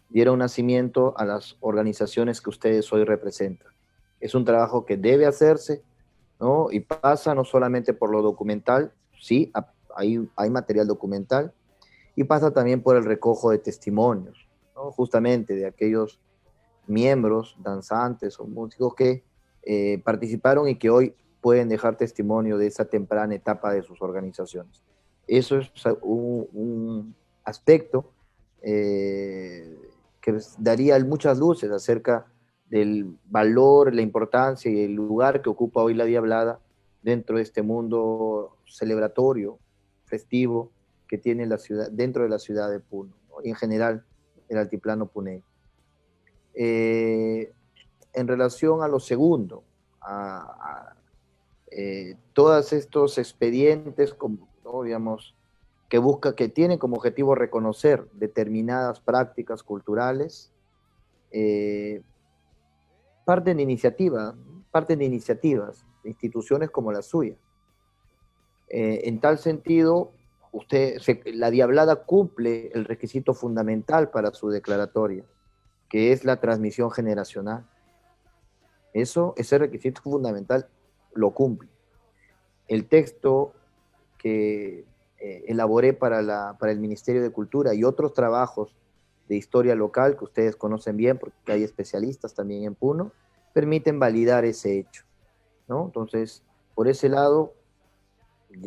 dieron nacimiento a las organizaciones que ustedes hoy representan. Es un trabajo que debe hacerse, ¿no? Y pasa no solamente por lo documental, sí, hay material documental, y pasa también por el recojo de testimonios, ¿no? Justamente de aquellos miembros, danzantes o músicos que participaron y que hoy pueden dejar testimonio de esa temprana etapa de sus organizaciones. Eso es un aspecto que daría muchas luces acerca del valor, la importancia y el lugar que ocupa hoy la Diablada dentro de este mundo celebratorio, festivo, que tiene la ciudad, dentro de la ciudad de Puno, ¿no? Y en general el altiplano puneño. En relación a lo segundo, todos estos expedientes, ¿no? Digamos, que tienen como objetivo reconocer determinadas prácticas culturales, parten de iniciativas de instituciones como la suya. En tal sentido, la Diablada cumple el requisito fundamental para su declaratoria, que es la transmisión generacional. Ese requisito fundamental lo cumple. El texto que elaboré para el Ministerio de Cultura y otros trabajos de historia local, que ustedes conocen bien porque hay especialistas también en Puno, permiten validar ese hecho, ¿no? Entonces, por ese lado,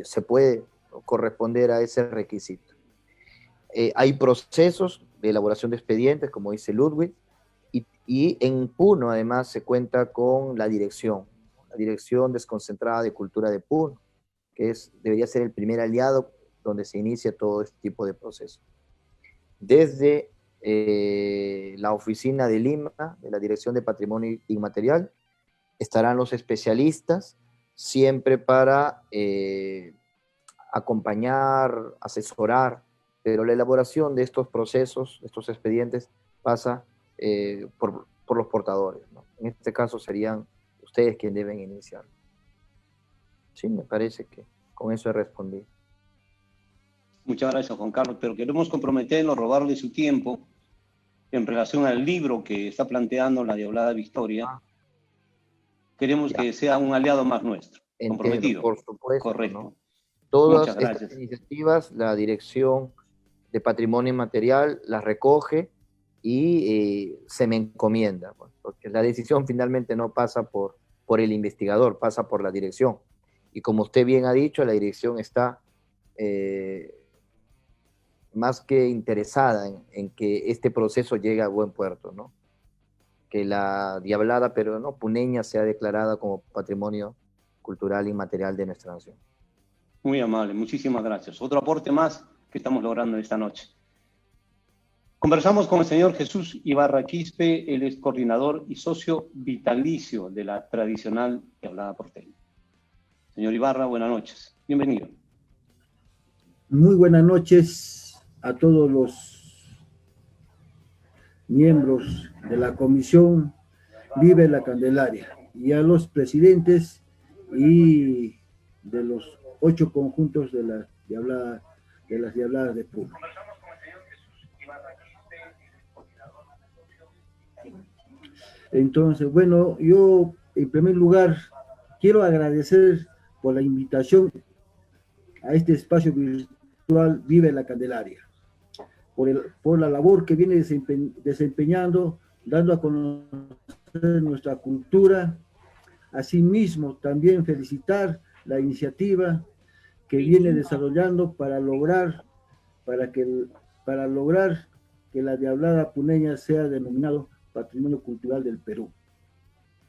se puede corresponder a ese requisito. Hay procesos de elaboración de expedientes, como dice Ludwig, y en Puno además se cuenta con la Dirección Desconcentrada de Cultura de Puno, que debería ser el primer aliado donde se inicia todo este tipo de procesos. Desde la oficina de Lima, de la Dirección de Patrimonio Inmaterial, estarán los especialistas, siempre para acompañar, asesorar, pero la elaboración de estos procesos, estos expedientes, pasa por los portadores, ¿no? En este caso serían ustedes quienes deben iniciar. Sí, me parece que con eso he respondido. Muchas gracias, Juan Carlos, pero queremos comprometernos, robarle su tiempo en relación al libro que está planteando la Diablada Victoria. Queremos que sea un aliado más nuestro. Entiendo, comprometido. por supuesto. Correcto. ¿No? Todas Muchas gracias. estas iniciativas, la Dirección de Patrimonio Inmaterial las recoge y se me encomienda, pues, porque la decisión finalmente no pasa por el investigador, pasa por la dirección. Y como usted bien ha dicho, la dirección está más que interesada en que este proceso llegue a buen puerto, ¿no? Que la Diablada puneña sea declarada como patrimonio cultural inmaterial de nuestra nación. Muy amable, muchísimas gracias. Otro aporte más que estamos logrando esta noche. Conversamos con el señor Jesús Ibarra Quispe, él es coordinador y socio vitalicio de la tradicional Diablada porteña. Señor Ibarra, buenas noches. Bienvenido. Muy buenas noches a todos los miembros de la Comisión Vive la Candelaria y a los presidentes y de los 8 conjuntos de las Diabladas de Puno. Entonces, bueno, yo en primer lugar quiero agradecer por la invitación a este espacio virtual Vive la Candelaria, por la labor que viene desempeñando, dando a conocer nuestra cultura Asimismo, también felicitar la iniciativa que viene desarrollando para lograr que la Diablada Puneña sea denominado Patrimonio Cultural del Perú.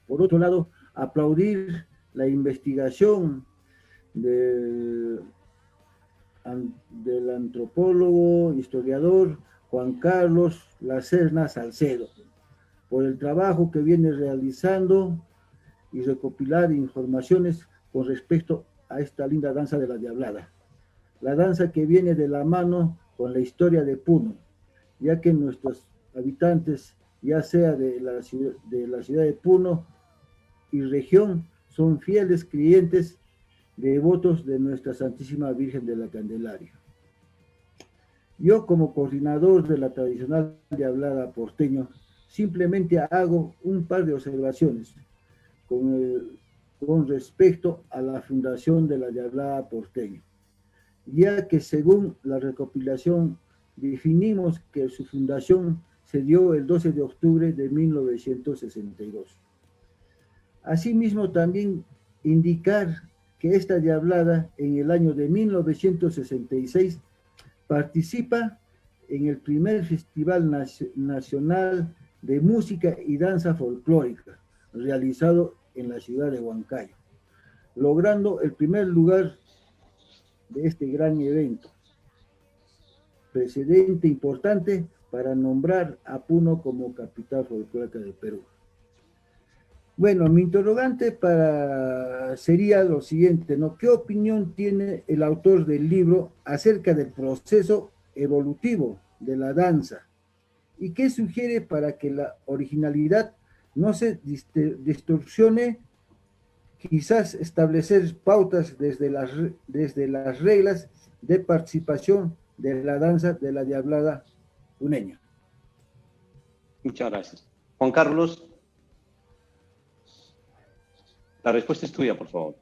Por otro lado, aplaudir la investigación del antropólogo, historiador Juan Carlos Lacerna Salcedo, por el trabajo que viene realizando y recopilar informaciones con respecto a esta linda danza de la Diablada. La danza que viene de la mano con la historia de Puno, ya que nuestros habitantes, ya sea de la ciudad de Puno y región, son fieles creyentes devotos de nuestra Santísima Virgen de la Candelaria. Yo, como coordinador de la tradicional Diablada porteño, simplemente hago un par de observaciones con respecto a la fundación de la Diablada porteño, ya que según la recopilación definimos que su fundación se dio el 12 de octubre de 1962. Asimismo, también indicar que esta Diablada en el año de 1966 participa en el primer Festival Nacional de Música y Danza Folclórica, realizado en la ciudad de Huancayo, logrando el primer lugar de este gran evento, precedente importante para nombrar a Puno como capital folclórica del Perú. Bueno, mi interrogante sería lo siguiente, ¿no? ¿Qué opinión tiene el autor del libro acerca del proceso evolutivo de la danza? ¿Y qué sugiere para que la originalidad no se distorsione? Quizás establecer pautas desde las reglas de participación de la danza de la Diablada puneña. Muchas gracias. Juan Carlos, la respuesta es tuya, por favor.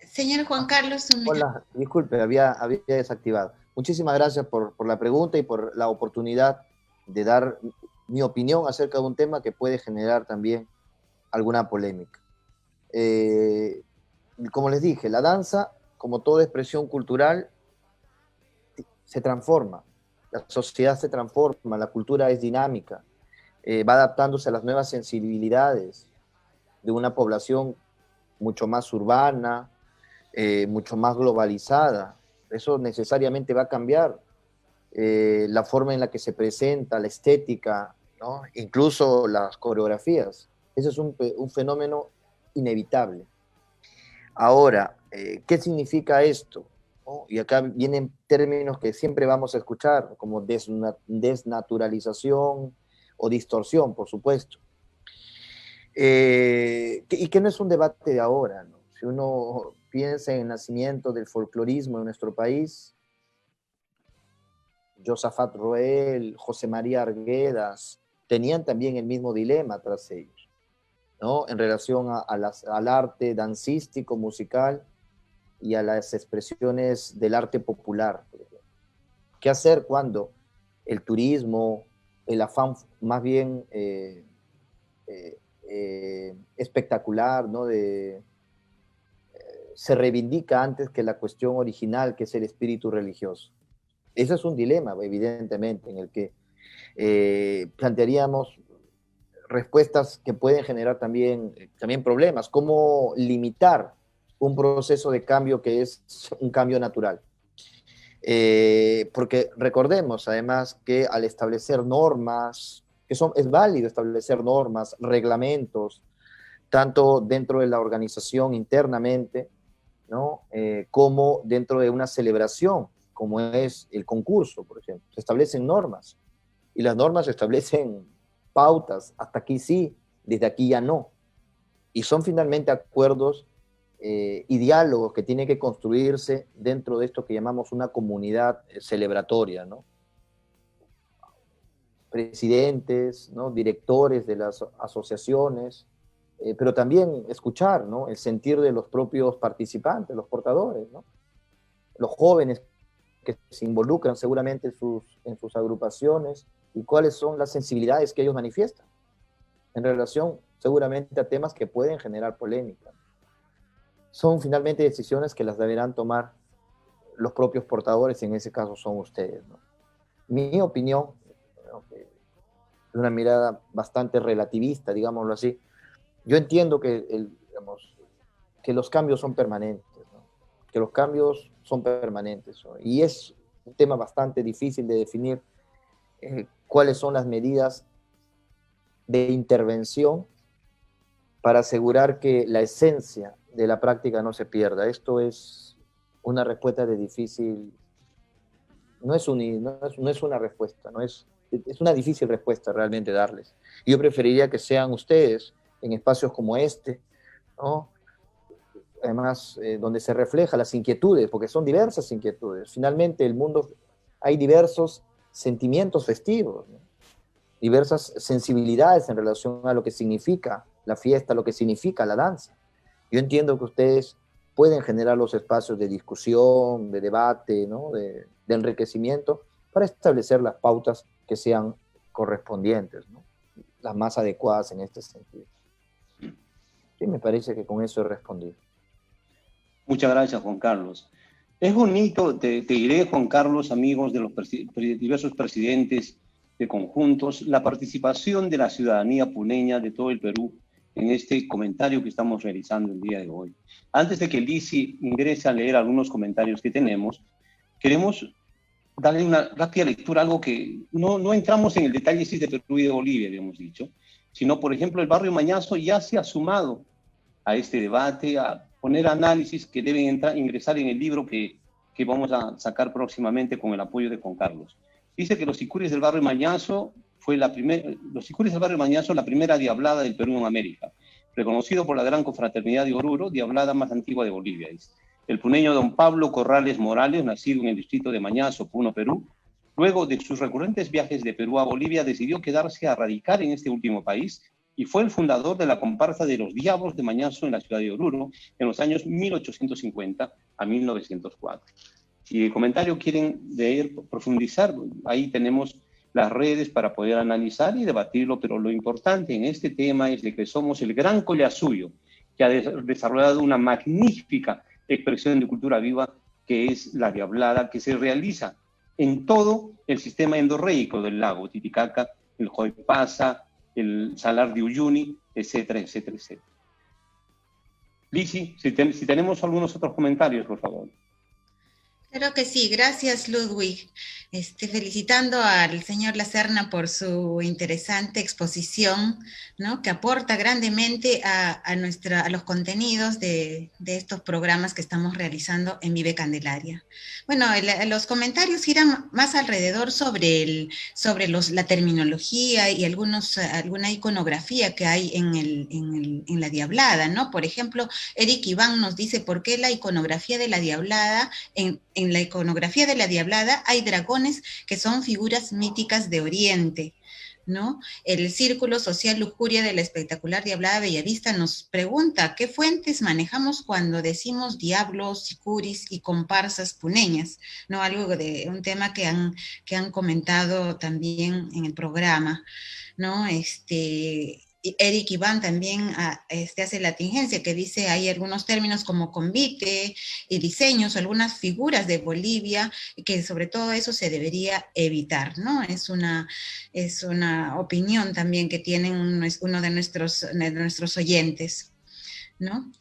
Señor Juan Carlos. Hola, disculpe, había desactivado. Muchísimas gracias por la pregunta y por la oportunidad de dar mi opinión acerca de un tema que puede generar también alguna polémica. Como les dije, la danza, como toda expresión cultural, se transforma. La sociedad se transforma, la cultura es dinámica, va adaptándose a las nuevas sensibilidades de una población mucho más urbana, mucho más globalizada. Eso necesariamente va a cambiar la forma en la que se presenta, la estética, ¿no? Incluso las coreografías. Ese es un fenómeno inevitable. Ahora, ¿qué significa esto? ¿No? Y acá vienen términos que siempre vamos a escuchar, como desnaturalización o distorsión, por supuesto. Y que no es un debate de ahora, ¿no? Si uno piensa en el nacimiento del folclorismo en nuestro país, Josafat Roel, José María Arguedas, tenían también el mismo dilema tras ellos, ¿no? En relación al arte dancístico, musical, y a las expresiones del arte popular, por ejemplo. ¿Qué hacer cuando el turismo, el afán más bien espectacular, ¿no? Se reivindica antes que la cuestión original, que es el espíritu religioso? Ese es un dilema, evidentemente, en el que plantearíamos respuestas que pueden generar también problemas. ¿Cómo limitar un proceso de cambio que es un cambio natural? Porque recordemos, además, que al establecer normas, es válido establecer normas, reglamentos, tanto dentro de la organización internamente, ¿no? Como dentro de una celebración, como es el concurso, por ejemplo. Se establecen normas, y las normas establecen pautas, hasta aquí sí, desde aquí ya no. Y son finalmente acuerdos y diálogos que tienen que construirse dentro de esto que llamamos una comunidad celebratoria, ¿no? Presidentes, ¿no? Directores de las asociaciones, pero también escuchar, ¿no? El sentir de los propios participantes, los portadores, ¿no? Los jóvenes que se involucran seguramente en sus agrupaciones y cuáles son las sensibilidades que ellos manifiestan en relación seguramente a temas que pueden generar polémica. Son finalmente decisiones que las deberán tomar los propios portadores, en ese caso son ustedes, ¿no? Mi opinión, es una mirada bastante relativista, digámoslo así. Yo entiendo que, que los cambios son permanentes, ¿no? Que los cambios son permanentes, ¿no? Y es un tema bastante difícil de definir cuáles son las medidas de intervención para asegurar que la esencia de la práctica no se pierda. Esto es una respuesta de difícil, no es una respuesta, es una difícil respuesta realmente darles. Yo preferiría que sean ustedes en espacios como este, ¿no? Además, donde se reflejan las inquietudes, porque son diversas inquietudes. Finalmente, el mundo, hay diversos sentimientos festivos, ¿no? Diversas sensibilidades en relación a lo que significa la fiesta, lo que significa la danza. Yo entiendo que ustedes pueden generar los espacios de discusión, de debate, ¿no? de enriquecimiento, para establecer las pautas que sean correspondientes, ¿no? Las más adecuadas en este sentido. Sí, me parece que con eso he respondido. Muchas gracias, Juan Carlos. Es bonito, te diré, Juan Carlos, amigos de los diversos presidentes de conjuntos, la participación de la ciudadanía puneña de todo el Perú en este comentario que estamos realizando el día de hoy. Antes de que Lisi ingrese a leer algunos comentarios que tenemos, queremos darle una rápida lectura, algo que no entramos en el detalle si es de Perú y de Bolivia, habíamos dicho, sino, por ejemplo, el barrio Mañazo ya se ha sumado a este debate, a poner análisis que deben ingresar en el libro que vamos a sacar próximamente con el apoyo de Juan Carlos. Dice que los sicuris del barrio Mañazo la primera diablada del Perú en América, reconocido por la Gran Confraternidad de Oruro, diablada más antigua de Bolivia. Dice. El puneño don Pablo Corrales Morales, nacido en el distrito de Mañazo, Puno, Perú, luego de sus recurrentes viajes de Perú a Bolivia, decidió quedarse a radicar en este último país y fue el fundador de la comparsa de los Diablos de Mañazo en la ciudad de Oruro en los años 1850 a 1904. Si el comentario quieren leer, profundizar, ahí tenemos las redes para poder analizar y debatirlo, pero lo importante en este tema es de que somos el Gran Collasuyo, que ha desarrollado una magnífica expresión de cultura viva, que es la diablada, que se realiza en todo el sistema endorreico del lago Titicaca, el Joypasa, el Salar de Uyuni, etcétera, etcétera, etcétera. Lisi, si tenemos algunos otros comentarios, por favor. Claro que sí, gracias Ludwig. Felicitando al señor Lacerna por su interesante exposición, ¿no? Que aporta grandemente a los contenidos de estos programas que estamos realizando en Vive Candelaria. Bueno, los comentarios giran más alrededor sobre la terminología y alguna iconografía que hay en la diablada, ¿no? Por ejemplo, Eric Iván nos dice por qué la iconografía de la diablada, en la iconografía de la diablada hay dragones que son figuras míticas de Oriente, ¿no? El Círculo Social Lujuria de la espectacular Diablada Bellavista nos pregunta, ¿qué fuentes manejamos cuando decimos diablos, sicuris y comparsas puneñas? ¿No? Algo de un tema que han comentado también en el programa, ¿no? Eric Iván también hace la tingencia que dice hay algunos términos como convite y diseños, algunas figuras de Bolivia, que sobre todo eso se debería evitar, ¿no? Es una opinión también que tienen uno de nuestros oyentes, ¿no?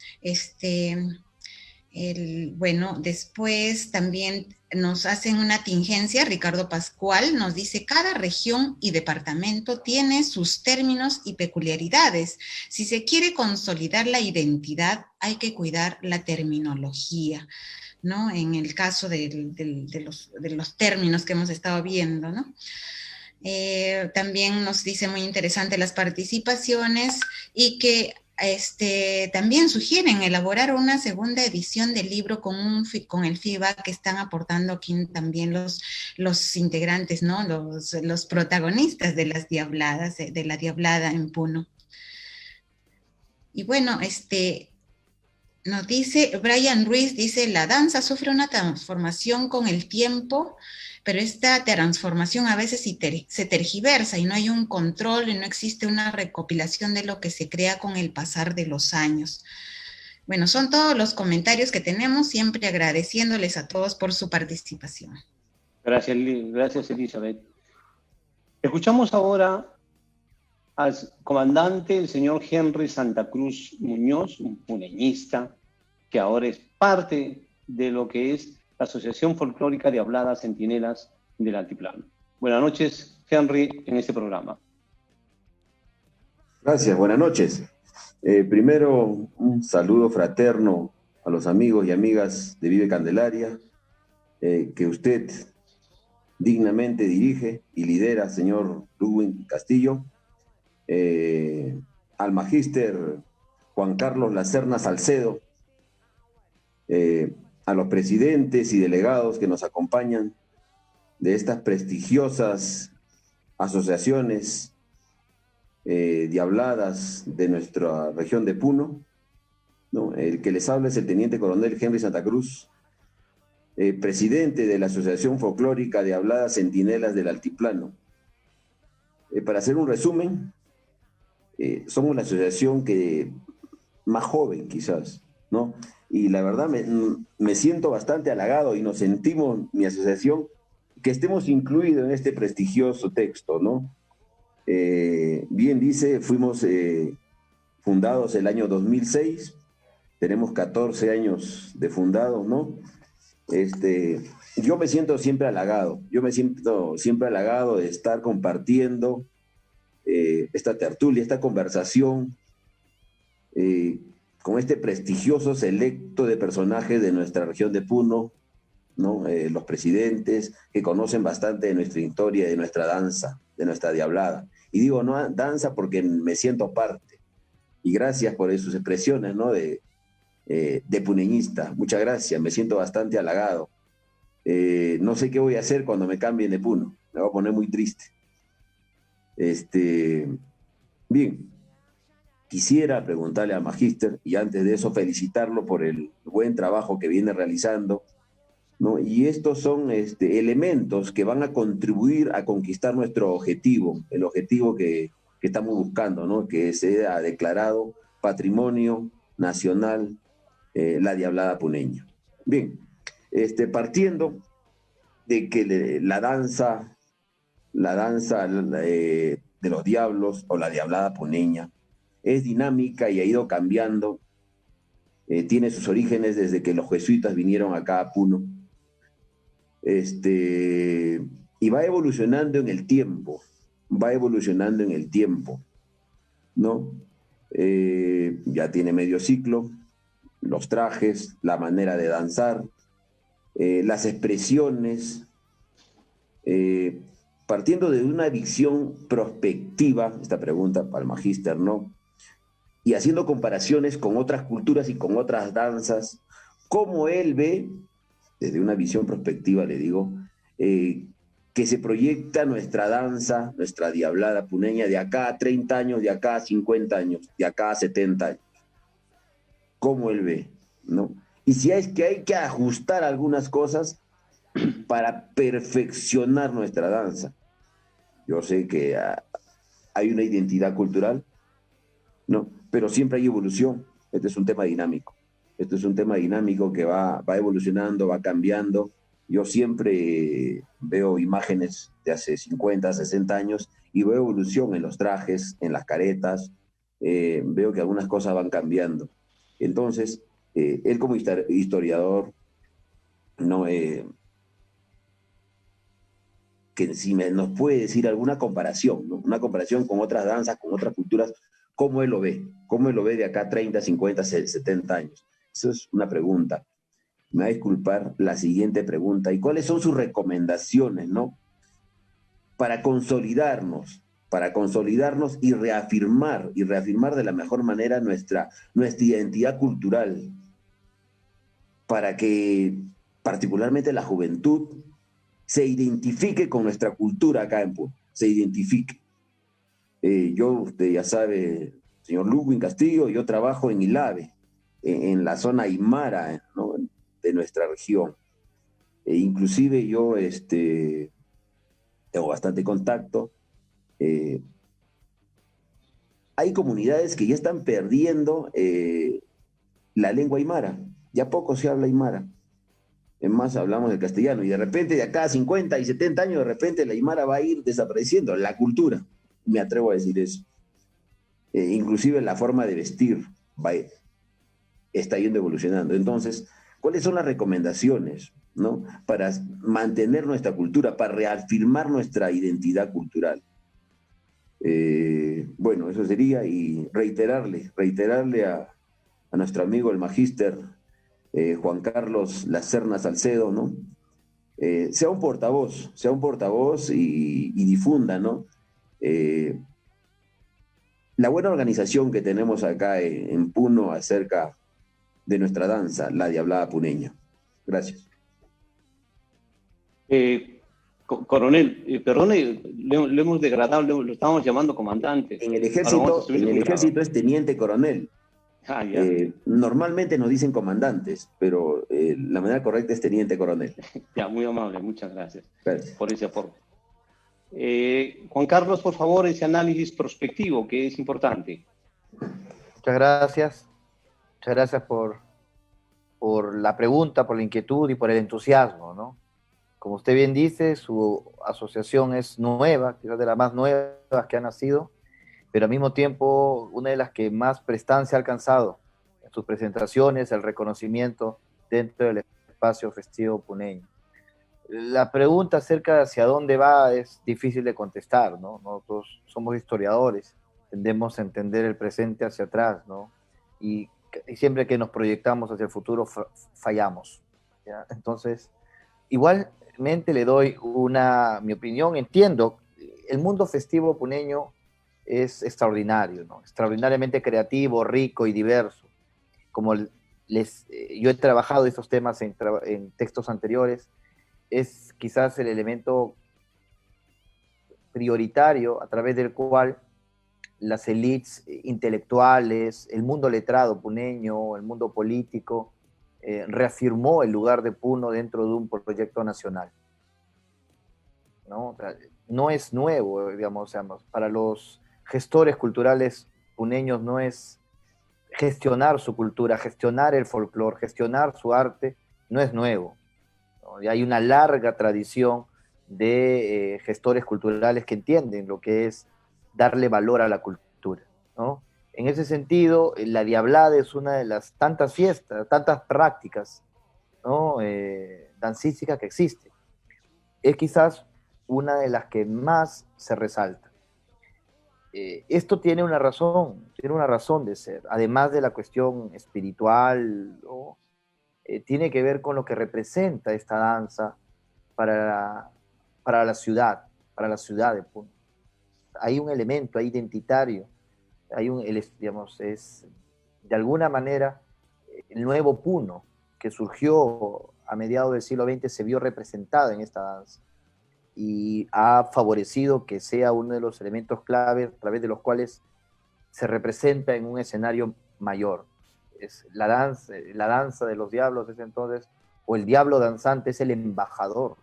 Bueno, después también nos hacen una tingencia, Ricardo Pascual nos dice, cada región y departamento tiene sus términos y peculiaridades. Si se quiere consolidar la identidad, hay que cuidar la terminología, ¿no? En el caso de los términos que hemos estado viendo, ¿no? También nos dice muy interesante las participaciones y que también sugieren elaborar una segunda edición del libro con el FIBA que están aportando aquí también los integrantes, ¿no? Los protagonistas de las diabladas, de la diablada en Puno. Y bueno, Nos dice, Brian Ruiz dice, la danza sufre una transformación con el tiempo, pero esta transformación a veces se tergiversa y no hay un control y no existe una recopilación de lo que se crea con el pasar de los años. Bueno, son todos los comentarios que tenemos, siempre agradeciéndoles a todos por su participación. Gracias Elizabeth. Escuchamos ahora al comandante, el señor Henry Santa Cruz Muñoz, un puneñista, que ahora es parte de lo que es la Asociación Folclórica de Habladas Centinelas del Altiplano. Buenas noches, Henry, en este programa. Gracias, buenas noches. Primero, un saludo fraterno a los amigos y amigas de Vive Candelaria, que usted dignamente dirige y lidera, señor Ludwig Castillo, al magíster Juan Carlos Lacerna Salcedo, a los presidentes y delegados que nos acompañan de estas prestigiosas asociaciones diabladas de nuestra región de Puno, ¿no? El que les habla es el teniente coronel Henry Santa Cruz, presidente de la Asociación Folclórica de Habladas Centinelas del Altiplano. Para hacer un resumen, somos la asociación más joven quizás, ¿no? Y la verdad me siento bastante halagado y nos sentimos, mi asociación, que estemos incluidos en este prestigioso texto, ¿no? Bien dice, fuimos fundados el año 2006, tenemos 14 años de fundados, ¿no? Yo me siento siempre halagado, de estar compartiendo esta tertulia, esta conversación con este prestigioso selecto de personajes de nuestra región de Puno, ¿no? Los presidentes que conocen bastante de nuestra historia, de nuestra danza, de nuestra diablada. Y digo no danza porque me siento parte. Y gracias por sus expresiones, ¿no? de puneñista. Muchas gracias, me siento bastante halagado. No sé qué voy a hacer cuando me cambien de Puno. Me voy a poner muy triste. Bien, quisiera preguntarle al magíster, y antes de eso felicitarlo por el buen trabajo que viene realizando, ¿no? Y estos son elementos que van a contribuir a conquistar nuestro objetivo, el objetivo que estamos buscando, ¿no? Que sea declarado Patrimonio Nacional la Diablada Puneña. Bien, partiendo de que la danza de los diablos o la diablada puneña es dinámica y ha ido cambiando, tiene sus orígenes desde que los jesuitas vinieron acá a Puno, y va evolucionando en el tiempo, ¿no? Ya tiene medio ciclo, los trajes, la manera de danzar, las expresiones, partiendo de una visión prospectiva, esta pregunta para el magíster, ¿no? Y haciendo comparaciones con otras culturas y con otras danzas, cómo él ve, desde una visión prospectiva, le digo, que se proyecta nuestra danza, nuestra diablada puneña, de acá a 30 años, de acá a 50 años, de acá a 70 años. ¿Cómo él ve, no? Y si es que hay que ajustar algunas cosas para perfeccionar nuestra danza. Yo sé que hay una identidad cultural, ¿no? Pero siempre hay evolución. Este es un tema dinámico. Que va evolucionando, va cambiando. Yo siempre veo imágenes de hace 50, 60 años y veo evolución en los trajes, en las caretas. Veo que algunas cosas van cambiando. Entonces, él como historiador, ¿no? Que si nos puede decir alguna comparación, ¿no? Una comparación con otras danzas, con otras culturas, ¿cómo él lo ve de acá 30, 50, 70 años? Eso es una pregunta. Me va a disculpar la siguiente pregunta. ¿Y cuáles son sus recomendaciones, ¿no? Para consolidarnos y reafirmar de la mejor manera nuestra identidad cultural, para que particularmente la juventud se identifique con nuestra cultura acá en Puno, se identifique. Usted ya sabe, señor Ludwig Castillo, yo trabajo en ILAVE, en la zona aymara, ¿no?, de nuestra región. Inclusive yo tengo bastante contacto. Hay comunidades que ya están perdiendo la lengua aymara. Ya poco se habla aymara. Es más, hablamos del castellano. Y de repente, de acá a 50 y 70 años, de repente la aymara va a ir desapareciendo. La cultura, me atrevo a decir eso. Inclusive la forma de vestir está yendo evolucionando. Entonces, ¿cuáles son las recomendaciones, ¿no?, para mantener nuestra cultura, para reafirmar nuestra identidad cultural? Bueno, eso sería, y reiterarle a nuestro amigo el magíster Juan Carlos Lacerna Salcedo, ¿no? Sea un portavoz y difunda, ¿no?, la buena organización que tenemos acá en Puno acerca de nuestra danza, la Diablada Puneña. Gracias. Coronel, perdone, lo hemos degradado, lo estamos llamando comandante. En el ejército es teniente coronel. Ah, ya. Normalmente nos dicen comandantes, pero la manera correcta es teniente coronel. Ya, muy amable, muchas gracias. Gracias por ese aporte. Juan Carlos, por favor, ese análisis prospectivo que es importante. Muchas gracias. Muchas gracias por la pregunta, por la inquietud y por el entusiasmo, ¿no? Como usted bien dice, su asociación es nueva, quizás de las más nuevas que ha nacido, pero al mismo tiempo una de las que más prestancia ha alcanzado en sus presentaciones, el reconocimiento dentro del espacio festivo puneño. La pregunta acerca de hacia dónde va es difícil de contestar, ¿no? Nosotros somos historiadores, tendemos a entender el presente hacia atrás, ¿no? Y siempre que nos proyectamos hacia el futuro fallamos, ¿ya? Entonces, igualmente le doy mi opinión. Entiendo, el mundo festivo puneño es extraordinario, ¿no? Extraordinariamente creativo, rico y diverso. Como yo he trabajado estos temas en textos anteriores, es quizás el elemento prioritario a través del cual las élites intelectuales, el mundo letrado puneño, el mundo político, reafirmó el lugar de Puno dentro de un proyecto nacional, ¿no? O sea, no es nuevo, digamos, para los gestores culturales puneños no es gestionar su cultura, gestionar el folclore, gestionar su arte, no es nuevo, ¿no? Y hay una larga tradición de gestores culturales que entienden lo que es darle valor a la cultura, ¿no? En ese sentido, la Diablada es una de las tantas fiestas, tantas prácticas, ¿no?, dancísticas que existen. Es quizás una de las que más se resalta. Esto tiene una razón de ser, además de la cuestión espiritual, ¿no? Tiene que ver con lo que representa esta danza para la ciudad de Puno. Hay un elemento identitario, digamos, es de alguna manera el nuevo Puno que surgió a mediados del siglo XX se vio representado en esta danza y ha favorecido que sea uno de los elementos clave a través de los cuales se representa en un escenario mayor. Es la danza de los diablos es entonces, o el diablo danzante es el embajador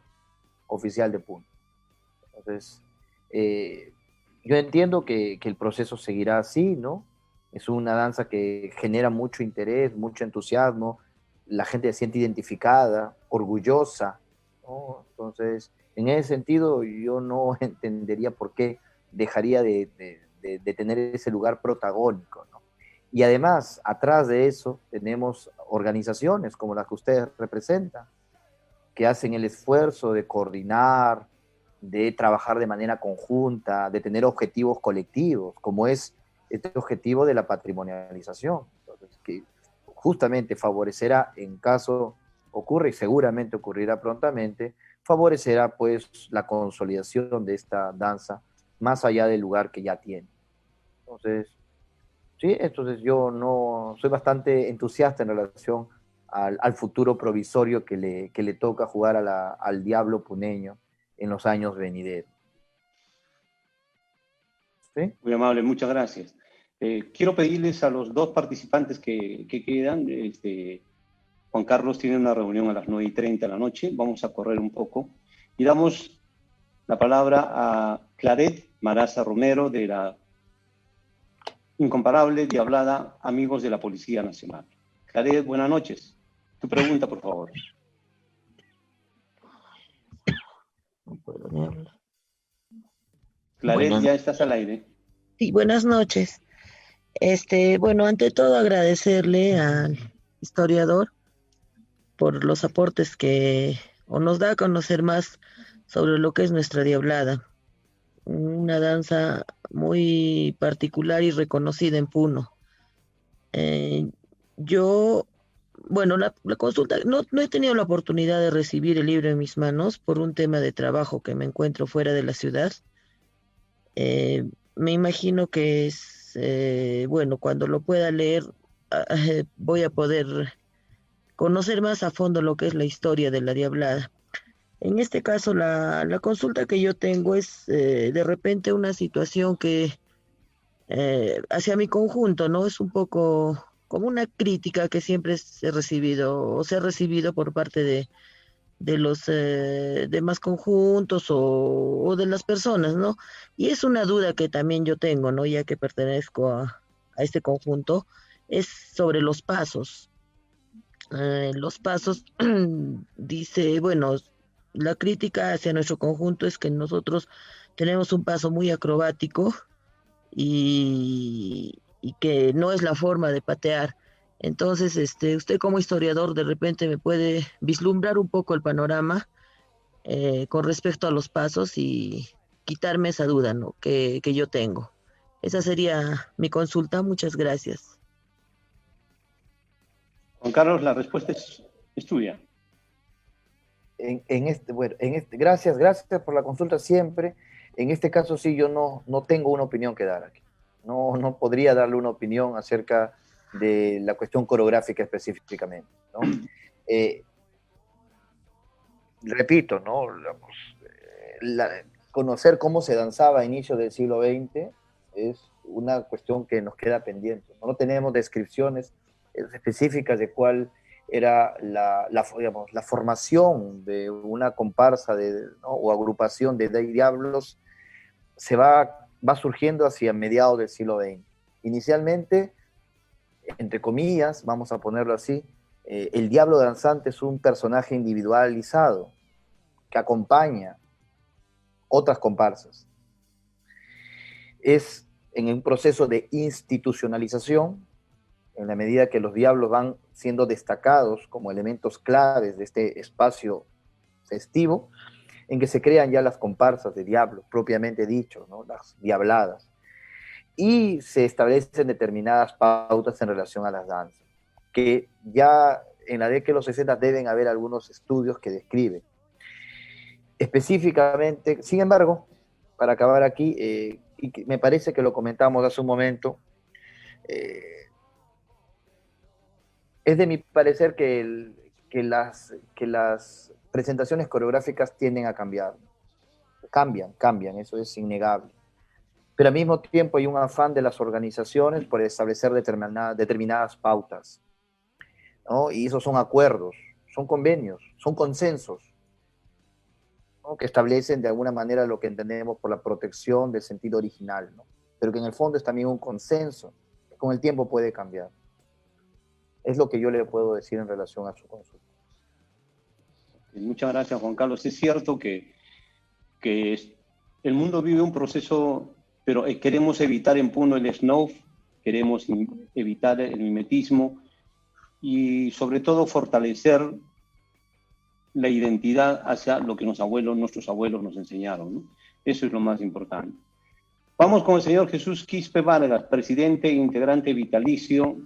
oficial de Puno. Entonces, yo entiendo que el proceso seguirá así, ¿no? Es una danza que genera mucho interés, mucho entusiasmo, la gente se siente identificada, orgullosa, ¿no? Entonces, en ese sentido, yo no entendería por qué dejaría de tener ese lugar protagónico, ¿no? Y además, atrás de eso, tenemos organizaciones como las que ustedes representan, que hacen el esfuerzo de coordinar, de trabajar de manera conjunta, de tener objetivos colectivos, como es este objetivo de la patrimonialización. Entonces, que justamente favorecerá, en caso ocurre y seguramente ocurrirá prontamente, favorecerá pues la consolidación de esta danza más allá del lugar que ya tiene. Entonces yo no soy bastante entusiasta en relación al futuro provisorio que le toca jugar al diablo puneño en los años venideros. ¿Sí? Muy amable, muchas gracias. Quiero pedirles a los dos participantes que quedan, Juan Carlos tiene una reunión a las 9:30 de la noche, vamos a correr un poco, y damos la palabra a Claret Maraza Romero, de la incomparable, diablada Amigos de la Policía Nacional. Claret, buenas noches. Tu pregunta, por favor. No puedo ni hablar. Claret, ya estás al aire. Sí, buenas noches. Bueno, ante todo agradecerle al historiador por los aportes que nos da a conocer más sobre lo que es nuestra diablada, una danza muy particular y reconocida en Puno. Yo, bueno, la consulta, no he tenido la oportunidad de recibir el libro en mis manos por un tema de trabajo que me encuentro fuera de la ciudad. Me imagino que es, bueno, cuando lo pueda leer, voy a poder conocer más a fondo lo que es la historia de la diablada. En este caso, la consulta que yo tengo es de repente una situación que hacia mi conjunto, ¿no? Es un poco como una crítica que siempre he recibido o se ha recibido por parte de los demás conjuntos o de las personas, ¿no? Y es una duda que también yo tengo, ¿no? Ya que pertenezco a este conjunto, es sobre los pasos. Los pasos, dice, bueno, la crítica hacia nuestro conjunto es que nosotros tenemos un paso muy acrobático y que no es la forma de patear. Entonces, usted como historiador de repente me puede vislumbrar un poco el panorama con respecto a los pasos y quitarme esa duda, ¿no? que yo tengo. Esa sería mi consulta. Muchas gracias. Juan Carlos, la respuesta es tuya. Gracias por la consulta siempre. En este caso sí, yo no tengo una opinión que dar aquí. No podría darle una opinión acerca de la cuestión coreográfica específicamente, ¿no? Repito, ¿no? Conocer cómo se danzaba a inicios del siglo XX es una cuestión que nos queda pendiente. No tenemos descripciones específicas de cuál era la formación de una comparsa ¿no? o agrupación de diablos. Se va surgiendo hacia mediados del siglo XX. Inicialmente, entre comillas, vamos a ponerlo así, el diablo danzante es un personaje individualizado que acompaña otras comparsas. Es en un proceso de institucionalización, en la medida que los diablos van siendo destacados como elementos claves de este espacio festivo, en que se crean ya las comparsas de diablos, propiamente dicho, ¿no? Las diabladas. Y se establecen determinadas pautas en relación a las danzas, que ya en la década de los 60 deben haber algunos estudios que describen. Específicamente, sin embargo, para acabar aquí, y me parece que lo comentamos hace un momento, es de mi parecer que las presentaciones coreográficas tienden a cambiar. Cambian, eso es innegable. Pero al mismo tiempo hay un afán de las organizaciones por establecer determinadas pautas, ¿no? Y esos son acuerdos, son convenios, son consensos, ¿no? Que establecen de alguna manera lo que entendemos por la protección del sentido original, ¿no? Pero que en el fondo es también un consenso, que con el tiempo puede cambiar. Es lo que yo le puedo decir en relación a su consulta. Muchas gracias, Juan Carlos. Es cierto que el mundo vive un proceso, pero queremos evitar en Puno el snuff, queremos evitar el mimetismo y sobre todo fortalecer la identidad hacia lo que nuestros abuelos nos enseñaron, ¿no? Eso es lo más importante. Vamos con el señor Jesús Quispe Vargas, presidente e integrante vitalicio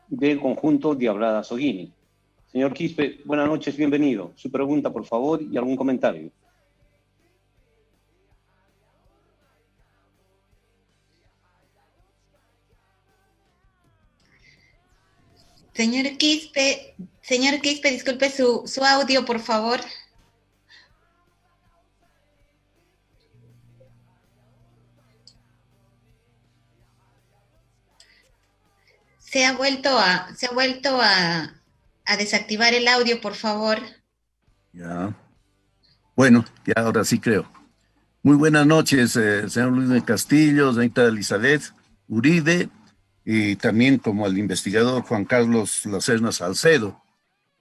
del conjunto Diablada Soguini. Señor Quispe, buenas noches, bienvenido. Su pregunta, por favor, y algún comentario. Señor Quispe, disculpe su audio, por favor. Se ha vuelto a desactivar el audio, por favor. Ya. Bueno, ya ahora sí creo. Muy buenas noches, señor Luis de Castillo, señorita Elizabeth Uribe, y también como al investigador Juan Carlos Lacerna Salcedo,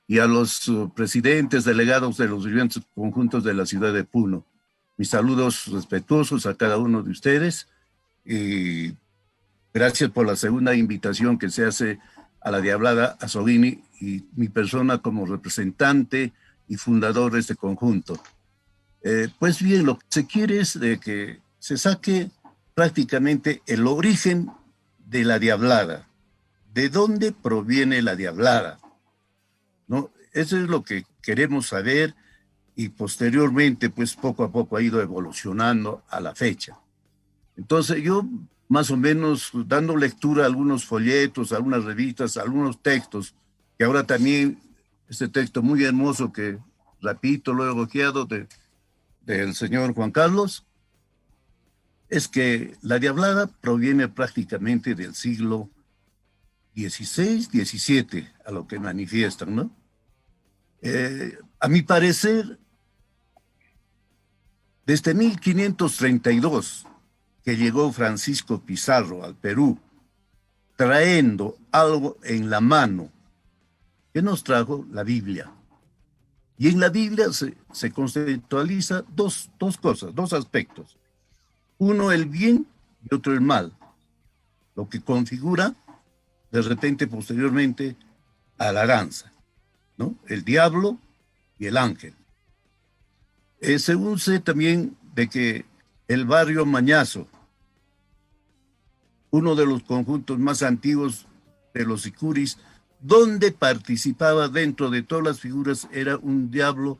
y a los presidentes delegados de los diferentes conjuntos de la ciudad de Puno. Mis saludos respetuosos a cada uno de ustedes, y gracias por la segunda invitación que se hace a la Diablada Azzoghini y mi persona como representante y fundador de este conjunto. Pues bien, lo que se quiere es de que se saque prácticamente el origen de la Diablada. ¿De dónde proviene la Diablada? ¿No? Eso es lo que queremos saber, y posteriormente, pues poco a poco ha ido evolucionando a la fecha. Entonces yo, más o menos, dando lectura a algunos folletos, a algunas revistas, a algunos textos, que ahora también, este texto muy hermoso que, repito, lo he elogiado del señor Juan Carlos, es que la Diablada proviene prácticamente del siglo XVI, XVII, a lo que manifiestan, ¿no? A mi parecer, desde 1532, que llegó Francisco Pizarro al Perú, trayendo algo en la mano, que nos trajo la Biblia. Y en la Biblia se conceptualiza dos cosas, dos aspectos. Uno el bien y otro el mal, lo que configura de repente posteriormente a la danza, ¿no? El diablo y el ángel. Según sé también de que el barrio Mañazo, uno de los conjuntos más antiguos de los sicuris, donde participaba dentro de todas las figuras, era un diablo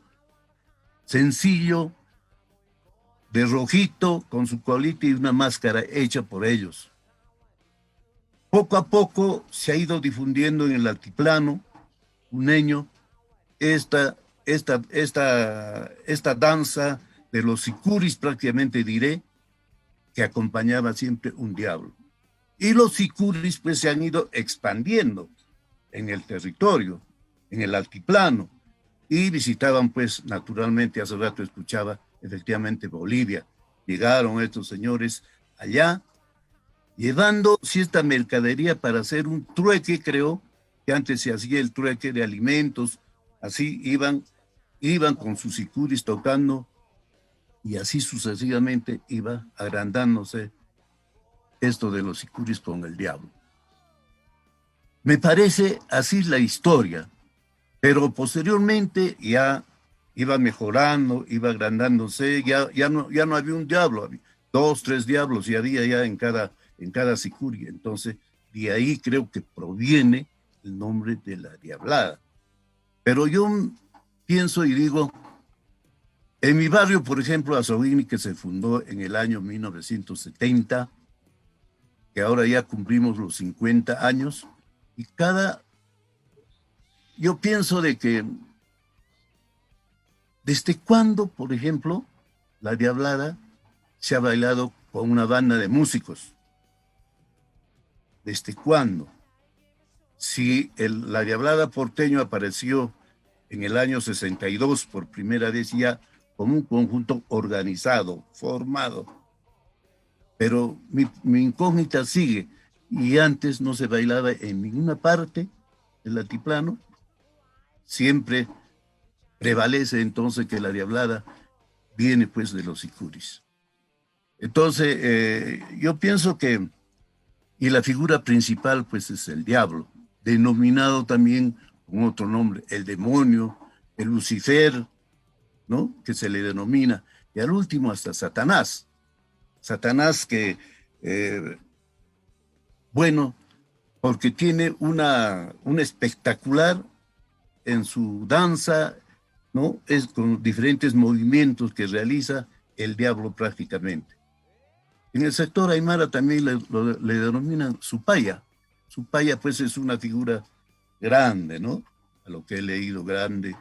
sencillo, de rojito, con su colita y una máscara hecha por ellos. Poco a poco se ha ido difundiendo en el altiplano puneño esta danza de los sicuris, prácticamente diré, que acompañaba siempre un diablo. Y los sicuris pues se han ido expandiendo en el territorio, en el altiplano, y visitaban pues naturalmente, hace rato escuchaba, efectivamente Bolivia. Llegaron estos señores allá, llevando cierta mercadería para hacer un trueque, creo, que antes se hacía el trueque de alimentos, así iban con sus sicuris tocando, y así sucesivamente iba agrandándose esto de los sicuris con el diablo. Me parece así la historia, pero posteriormente ya iba mejorando, iba agrandándose, ya no había un diablo, había 2, 3 diablos y había ya en cada sicuri. Entonces, de ahí creo que proviene el nombre de la Diablada. Pero yo pienso y digo, en mi barrio, por ejemplo, Azzoghini, que se fundó en el año 1970, que ahora ya cumplimos los 50 años, y yo pienso de que, ¿desde cuándo, por ejemplo, la Diablada se ha bailado con una banda de músicos? ¿Desde cuándo? Si la Diablada porteño apareció en el año 62 por primera vez ya como un conjunto organizado, formado. Pero mi incógnita sigue, y antes no se bailaba en ninguna parte del altiplano. Siempre prevalece entonces que la Diablada viene pues de los sicuris. Entonces, yo pienso que, y la figura principal pues es el diablo, denominado también con otro nombre, el demonio, el Lucifer, ¿no? Que se le denomina, y al último hasta Satanás. Satanás que, bueno, porque tiene un espectacular en su danza, ¿no? Es con diferentes movimientos que realiza el diablo prácticamente. En el sector aymara también le denominan Supaya. Supaya pues es una figura grande, ¿no? A lo que he leído, grande,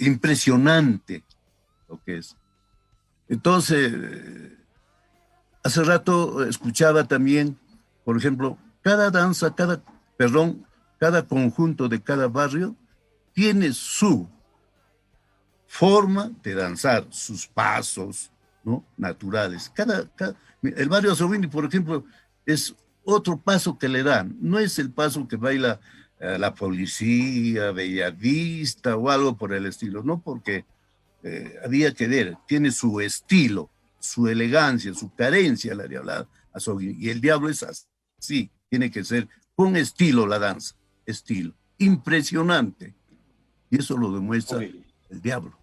impresionante lo que es. Entonces, hace rato escuchaba también, por ejemplo, cada danza, cada perdón, cada conjunto de cada barrio tiene su forma de danzar, sus pasos, ¿no? Naturales. El barrio Azowini, por ejemplo, es otro paso que le dan. No es el paso que baila la policía, Bellavista o algo por el estilo, no, porque había que ver, tiene su estilo, su elegancia, su carencia la Diablada Azowini. Y el diablo es así, tiene que ser con estilo la danza, estilo. Impresionante. Y eso lo demuestra el diablo.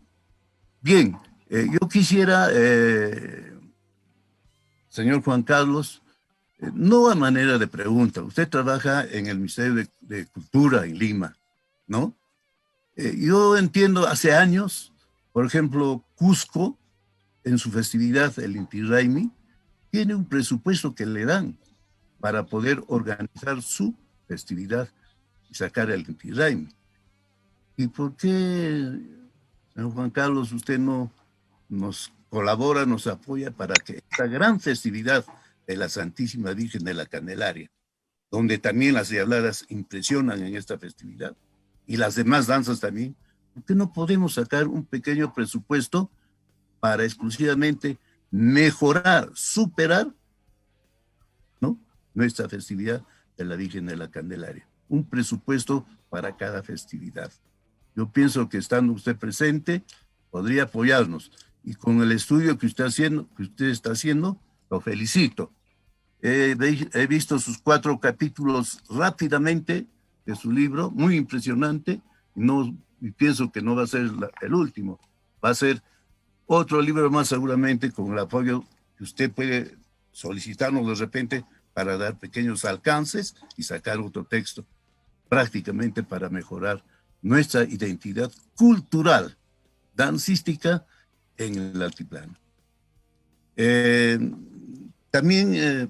Bien, yo quisiera, señor Juan Carlos, no a manera de pregunta, usted trabaja en el Ministerio de Cultura en Lima, ¿no? Yo entiendo, hace años, por ejemplo, Cusco, en su festividad, el Inti Raymi, tiene un presupuesto que le dan para poder organizar su festividad y sacar el Inti Raymi. ¿Y por qué, señor Juan Carlos, usted no nos colabora, nos apoya para que esta gran festividad de la Santísima Virgen de la Candelaria, donde también las diabladas impresionan en esta festividad, y las demás danzas también, ¿por qué no podemos sacar un pequeño presupuesto para exclusivamente mejorar, superar, ¿no?, nuestra festividad de la Virgen de la Candelaria? Un presupuesto para cada festividad. Yo pienso que estando usted presente, podría apoyarnos. Y con el estudio que usted está haciendo, lo felicito. He visto sus 4 capítulos rápidamente de su libro, muy impresionante, y pienso que no va a ser el último. Va a ser otro libro más seguramente, con el apoyo que usted puede solicitarnos de repente para dar pequeños alcances y sacar otro texto, prácticamente para mejorar nuestra identidad cultural, dancística en el altiplano. También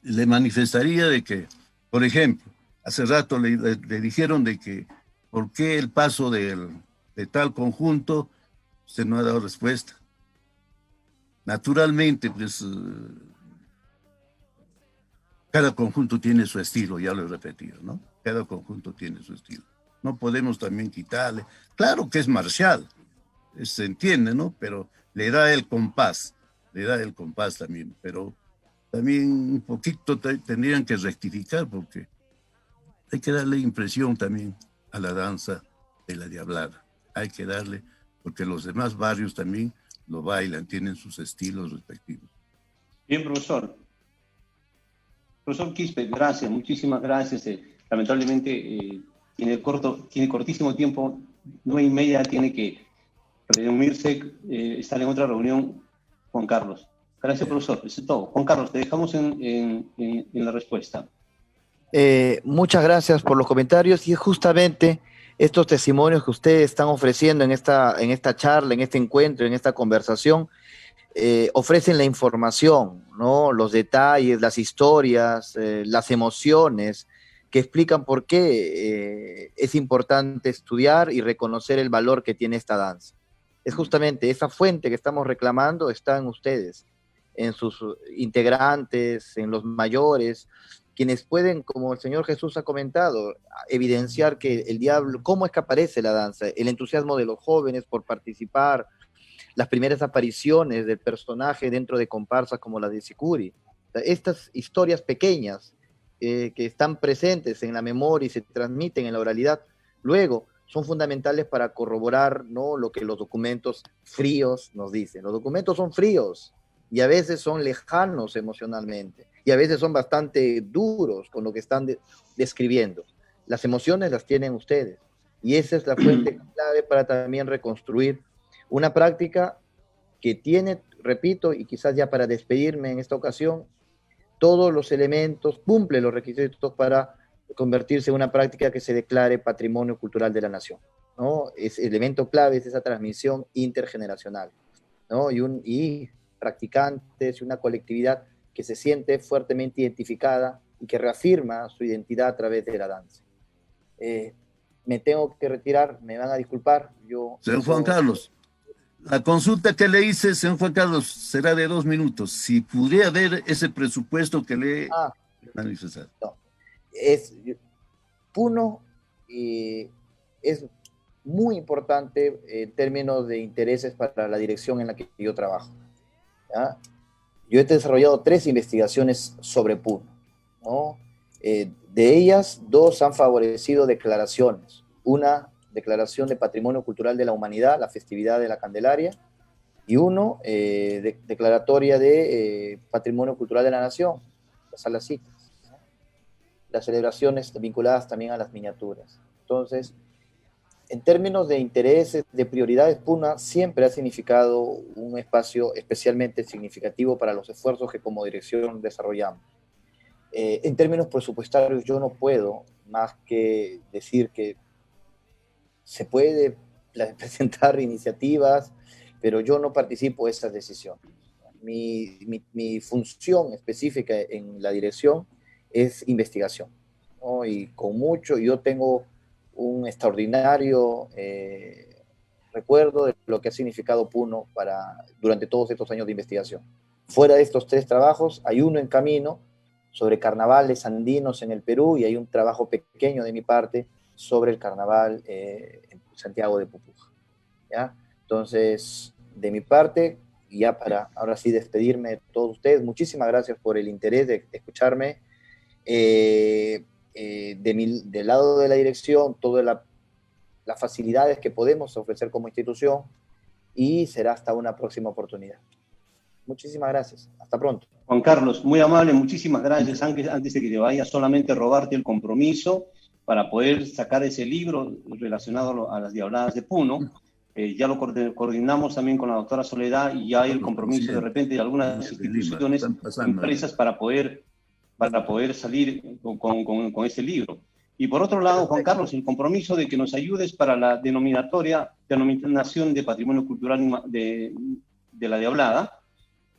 le manifestaría de que, por ejemplo, hace rato le dijeron de que por qué el paso de tal conjunto, usted no ha dado respuesta. Naturalmente, pues, cada conjunto tiene su estilo, ya lo he repetido, ¿no? Cada conjunto tiene su estilo. No podemos también quitarle. Claro que es marcial, se entiende, ¿no? Pero le da el compás también, pero también un poquito tendrían que rectificar, porque hay que darle impresión también a la danza de la Diablada. Hay que darle, porque los demás barrios también lo bailan, tienen sus estilos respectivos. Bien, profesor. Profesor Quispe, gracias, muchísimas gracias. Lamentablemente tiene cortísimo tiempo, 9:30, tiene que reunirse, estar en otra reunión. Juan Carlos. Gracias, profesor. Eso es todo. Juan Carlos, te dejamos en la respuesta. Muchas gracias por los comentarios, y justamente estos testimonios que ustedes están ofreciendo en esta charla, en este encuentro, en esta conversación, ofrecen la información, ¿no?, los detalles, las historias, las emociones que explican por qué es importante estudiar y reconocer el valor que tiene esta danza. Es justamente esa fuente que estamos reclamando, está en ustedes, en sus integrantes, en los mayores, quienes pueden, como el Señor Jesús ha comentado, evidenciar que el diablo, cómo es que aparece la danza, el entusiasmo de los jóvenes por participar, las primeras apariciones del personaje dentro de comparsas como la de Sicuri. Estas historias pequeñas que están presentes en la memoria y se transmiten en la oralidad, luego son fundamentales para corroborar, ¿no?, lo que los documentos fríos nos dicen. Los documentos son fríos y a veces son lejanos emocionalmente y a veces son bastante duros con lo que están describiendo. Las emociones las tienen ustedes y esa es la fuente clave para también reconstruir una práctica que tiene, repito, y quizás ya para despedirme en esta ocasión, todos los elementos, cumple los requisitos para convertirse en una práctica que se declare patrimonio cultural de la nación, ¿no? El elemento clave es esa transmisión intergeneracional, ¿no? Y practicantes y una colectividad que se siente fuertemente identificada y que reafirma su identidad a través de la danza. Me tengo que retirar, me van a disculpar. Señor Juan Carlos, la consulta que le hice, señor Juan Carlos, será de 2 minutos. Si pudiera ver ese presupuesto que le he manifestado. No. Puno es muy importante en términos de intereses para la dirección en la que yo trabajo, ¿ya? Yo he desarrollado 3 investigaciones sobre Puno, ¿no? De ellas, 2 han favorecido declaraciones. Una declaración de Patrimonio Cultural de la Humanidad, la festividad de la Candelaria, y uno, declaratoria de Patrimonio Cultural de la Nación, las Salacitas, ¿no? Las celebraciones vinculadas también a las miniaturas. Entonces, en términos de intereses, de prioridades, Puno siempre ha significado un espacio especialmente significativo para los esfuerzos que como dirección desarrollamos. En términos presupuestarios, yo no puedo más que decir que se puede presentar iniciativas, pero yo no participo de esas decisiones. Mi función específica en la dirección es investigación, ¿no? Y con mucho, yo tengo un extraordinario recuerdo de lo que ha significado Puno durante todos estos años de investigación. Fuera de estos 3 trabajos, hay uno en camino sobre carnavales andinos en el Perú, y hay un trabajo pequeño de mi parte sobre el carnaval en Santiago de Pupuja, ¿ya? Entonces, de mi parte, y ya para ahora sí despedirme de todos ustedes, muchísimas gracias por el interés de escucharme. Del lado de la dirección, todas las facilidades que podemos ofrecer como institución, y será hasta una próxima oportunidad. Muchísimas gracias. Hasta pronto. Juan Carlos, muy amable, muchísimas gracias. Antes de que te vayas, solamente robarte el compromiso para poder sacar ese libro relacionado a las Diabladas de Puno. Ya lo coordinamos también con la doctora Soledad, y ya hay el compromiso de repente de algunas instituciones, empresas para poder salir con este libro. Y por otro lado, Juan Carlos, el compromiso de que nos ayudes para la denominación de Patrimonio Cultural de la Diablada,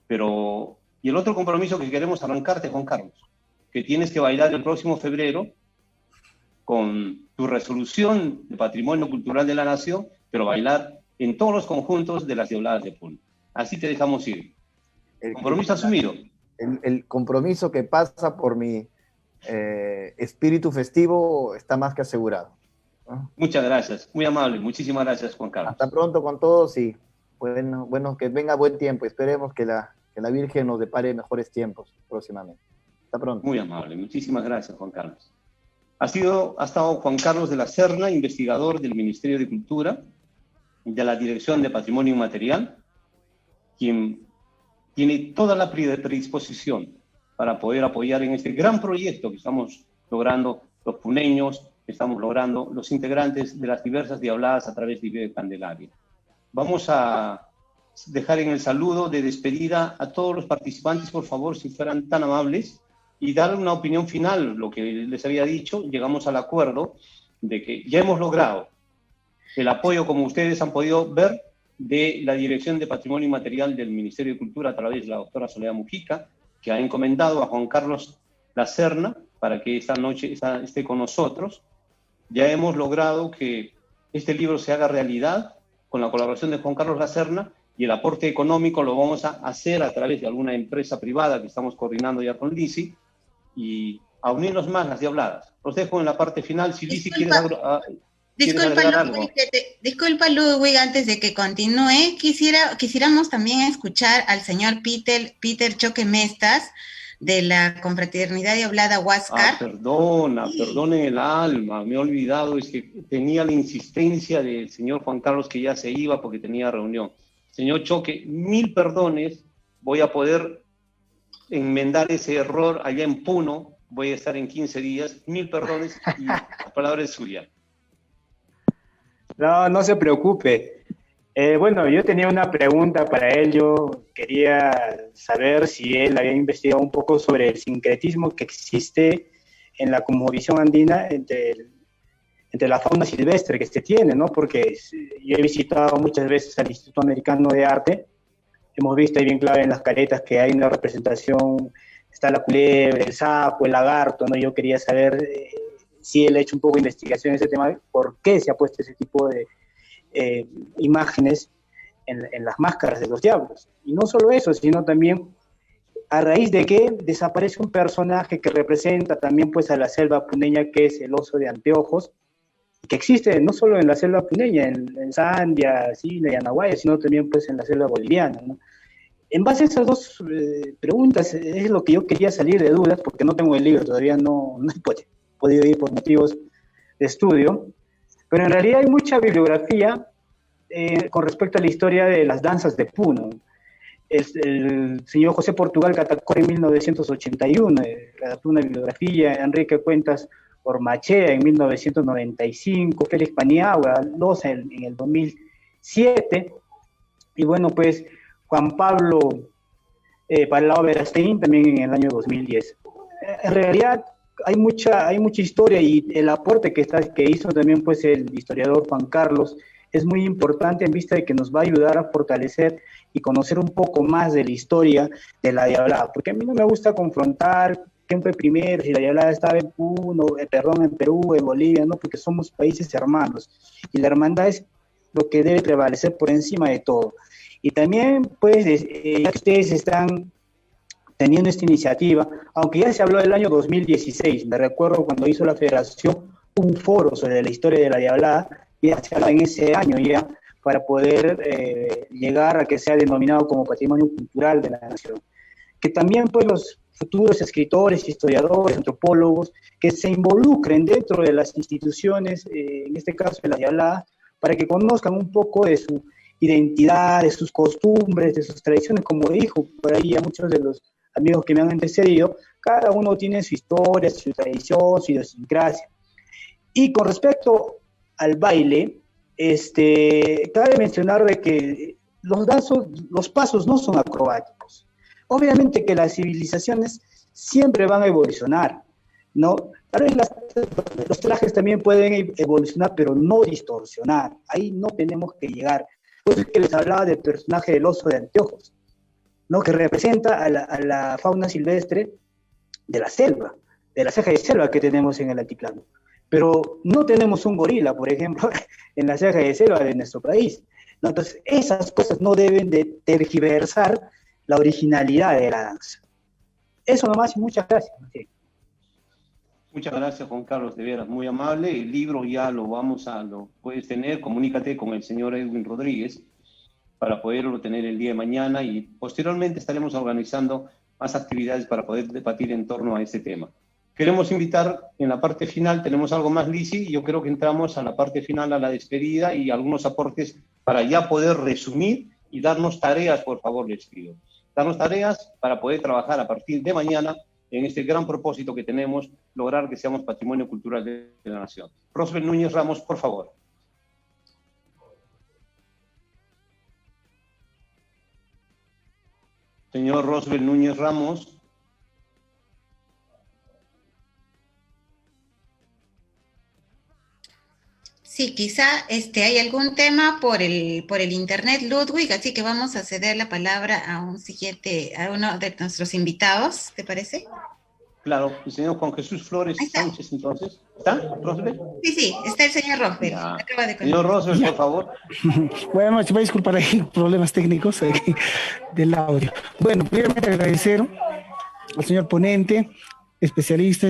y el otro compromiso que queremos arrancarte, Juan Carlos, que tienes que bailar el próximo febrero con tu resolución de Patrimonio Cultural de la Nación, pero bailar en todos los conjuntos de las Diabladas de Puno. Así te dejamos ir. Compromiso asumido. El compromiso que pasa por mi espíritu festivo está más que asegurado, ¿no? Muchas gracias, muy amable, muchísimas gracias, Juan Carlos. Hasta pronto con todos, y bueno, que venga buen tiempo. Esperemos que la Virgen nos depare mejores tiempos próximamente. Hasta pronto. Muy amable, muchísimas gracias, Juan Carlos. Ha estado Juan Carlos de la Serna, investigador del Ministerio de Cultura, de la Dirección de Patrimonio Inmaterial, quien tiene toda la predisposición para poder apoyar en este gran proyecto que estamos logrando los puneños, que estamos logrando los integrantes de las diversas Diabladas a través de Vive Candelaria. Vamos a dejar en el saludo de despedida a todos los participantes, por favor, si fueran tan amables, y dar una opinión final. Lo que les había dicho, llegamos al acuerdo de que ya hemos logrado el apoyo, como ustedes han podido ver, de la Dirección de Patrimonio Inmaterial del Ministerio de Cultura a través de la doctora Soledad Mujica, que ha encomendado a Juan Carlos La Serna para que esta noche esté con nosotros. Ya hemos logrado que este libro se haga realidad con la colaboración de Juan Carlos La Serna, y el aporte económico lo vamos a hacer a través de alguna empresa privada que estamos coordinando ya con Lisi, y a unirnos más las Diabladas. Los dejo en la parte final. Si Lisi quieres agregar algo. Disculpa, Ludwig, antes de que continúe, quisiéramos también escuchar al señor Peter Choque Mestas, de la Confraternidad Diablada Huáscar. Perdonen el alma, me he olvidado, es que tenía la insistencia del señor Juan Carlos que ya se iba porque tenía reunión. Señor Choque, 1000 perdones, voy a poder enmendar ese error allá en Puno, voy a estar en 15 días, 1000 perdones, y la palabra es suya. No se preocupe. Bueno, yo tenía una pregunta para él. Yo quería saber si él había investigado un poco sobre el sincretismo que existe en la cosmovisión andina entre la fauna silvestre que se tiene, ¿no? Porque yo he visitado muchas veces al Instituto Americano de Arte. Hemos visto ahí bien claro en las caretas que hay una representación, está la culebra, el sapo, el lagarto, ¿no? Yo quería saber si él ha hecho un poco de investigación en ese tema, por qué se ha puesto ese tipo de imágenes en las máscaras de los diablos. Y no solo eso, sino también a raíz de que desaparece un personaje que representa también pues a la selva puneña, que es el oso de anteojos, que existe no solo en la selva puneña, en Sandia, Sina y Anahuaya, sino también pues en la selva boliviana, ¿no? En base a esas dos preguntas es lo que yo quería salir de dudas, porque no tengo el libro, todavía no he podido ir por motivos de estudio, pero en realidad hay mucha bibliografía con respecto a la historia de las danzas de Puno. El señor José Portugal Catacora en 1981 redactó una bibliografía, Enrique Cuentas Ormachea en 1995, Félix Paniagua Loza en el 2007, y bueno, pues Juan Pablo Palau Verastegui también en el año 2010. En realidad hay mucha historia, y el aporte que hizo también pues el historiador Juan Carlos es muy importante, en vista de que nos va a ayudar a fortalecer y conocer un poco más de la historia de la Diablada, porque a mí no me gusta confrontar quién fue primero, si la Diablada estaba en Puno, en Perú, en Bolivia, no, porque somos países hermanos, y la hermandad es lo que debe prevalecer por encima de todo. Y también, pues, ya que ustedes están teniendo esta iniciativa, aunque ya se habló del año 2016, me recuerdo cuando hizo la Federación un foro sobre la historia de la Diablada, ya se habla en ese año ya, para poder llegar a que sea denominado como Patrimonio Cultural de la Nación. Que también, pues, los futuros escritores, historiadores, antropólogos, que se involucren dentro de las instituciones, en este caso de la Diablada, para que conozcan un poco de su identidad, de sus costumbres, de sus tradiciones, como dijo por ahí a muchos de los amigos que me han antecedido, cada uno tiene su historia, su tradición, su idiosincrasia. Y con respecto al baile, cabe mencionar de que los pasos no son acrobáticos. Obviamente que las civilizaciones siempre van a evolucionar, ¿no? Tal vez los trajes también pueden evolucionar, pero no distorsionar. Ahí no tenemos que llegar. Por eso es que les hablaba del personaje del oso de anteojos, ¿no? Que representa a la fauna silvestre de la selva, de la ceja de selva que tenemos en el altiplano. Pero no tenemos un gorila, por ejemplo, en la ceja de selva de nuestro país, ¿no? Entonces, esas cosas no deben de tergiversar la originalidad de la danza. Eso nomás, y muchas gracias. Sí. Muchas gracias, Juan Carlos, de veras, muy amable. El libro ya lo puedes tener, comunícate con el señor Edwin Rodríguez para poderlo tener el día de mañana, y posteriormente estaremos organizando más actividades para poder debatir en torno a este tema. Queremos invitar en la parte final, tenemos algo más, Lisi, y yo creo que entramos a la parte final, a la despedida y algunos aportes para ya poder resumir y darnos tareas, por favor, les pido. Darnos tareas para poder trabajar a partir de mañana en este gran propósito que tenemos, lograr que seamos patrimonio cultural de la nación. Rosbel Núñez Ramos, por favor. Señor Rosbel Núñez Ramos. Sí, quizá hay algún tema por el internet, Ludwig, así que vamos a ceder la palabra a uno de nuestros invitados, ¿te parece? Claro, el señor Juan Jesús Flores Sánchez, entonces. ¿Está, Rosbel? Sí, está el señor Rosbel. Señor Rosbel, por favor. Bueno, se va a disculpar ahí problemas técnicos del audio. Bueno, primeramente agradecer al señor ponente, especialista,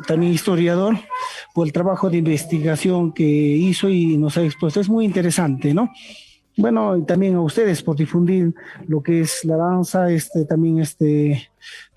también historiador, por el trabajo de investigación que hizo y nos ha expuesto. Es muy interesante, ¿no? Bueno, y también a ustedes por difundir lo que es la danza, también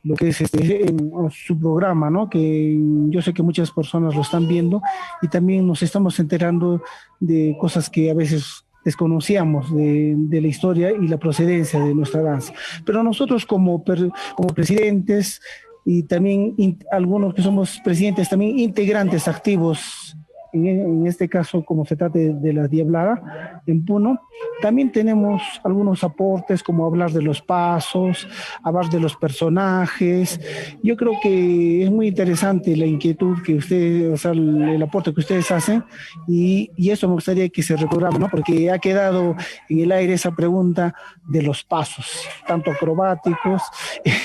lo que es en su programa, ¿no? Que yo sé que muchas personas lo están viendo y también nos estamos enterando de cosas que a veces desconocíamos de la historia y la procedencia de nuestra danza. Pero nosotros como presidentes y también algunos que somos presidentes, también integrantes activos, en este caso como se trata de la Diablada en Puno, también tenemos algunos aportes como hablar de los pasos, hablar de los personajes. Yo creo que es muy interesante la inquietud que ustedes, o sea, el aporte que ustedes hacen, y eso me gustaría que se recordara, ¿no? Porque ha quedado en el aire esa pregunta de los pasos, tanto acrobáticos,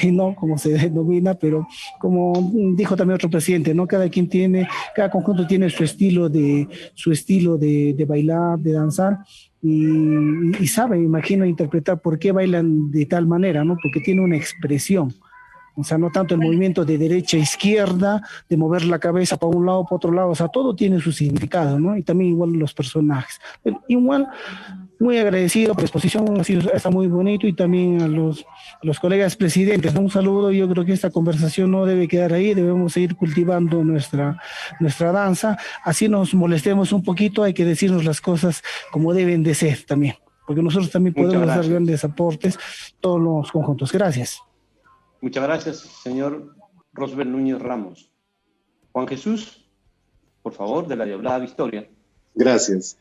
¿no? Como se denomina, pero como dijo también otro presidente, ¿no? Cada conjunto tiene su estilo de bailar, de danzar, y sabe, imagino, interpretar por qué bailan de tal manera, ¿no? Porque tiene una expresión, O sea, no tanto el movimiento de derecha a izquierda, de mover la cabeza para un lado, para otro lado, o sea, todo tiene su significado, ¿no? Y también igual los personajes. Pero igual, muy agradecido por la exposición, está muy bonito, y también a los colegas presidentes, ¿no? Un saludo. Yo creo que esta conversación no debe quedar ahí, debemos seguir cultivando nuestra danza, así nos molestemos un poquito, hay que decirnos las cosas como deben de ser también, porque nosotros también podemos dar grandes aportes, todos los conjuntos. Gracias. Muchas gracias, señor Rosbel Núñez Ramos. Juan Jesús, por favor, de la Diablada Victoria. Gracias.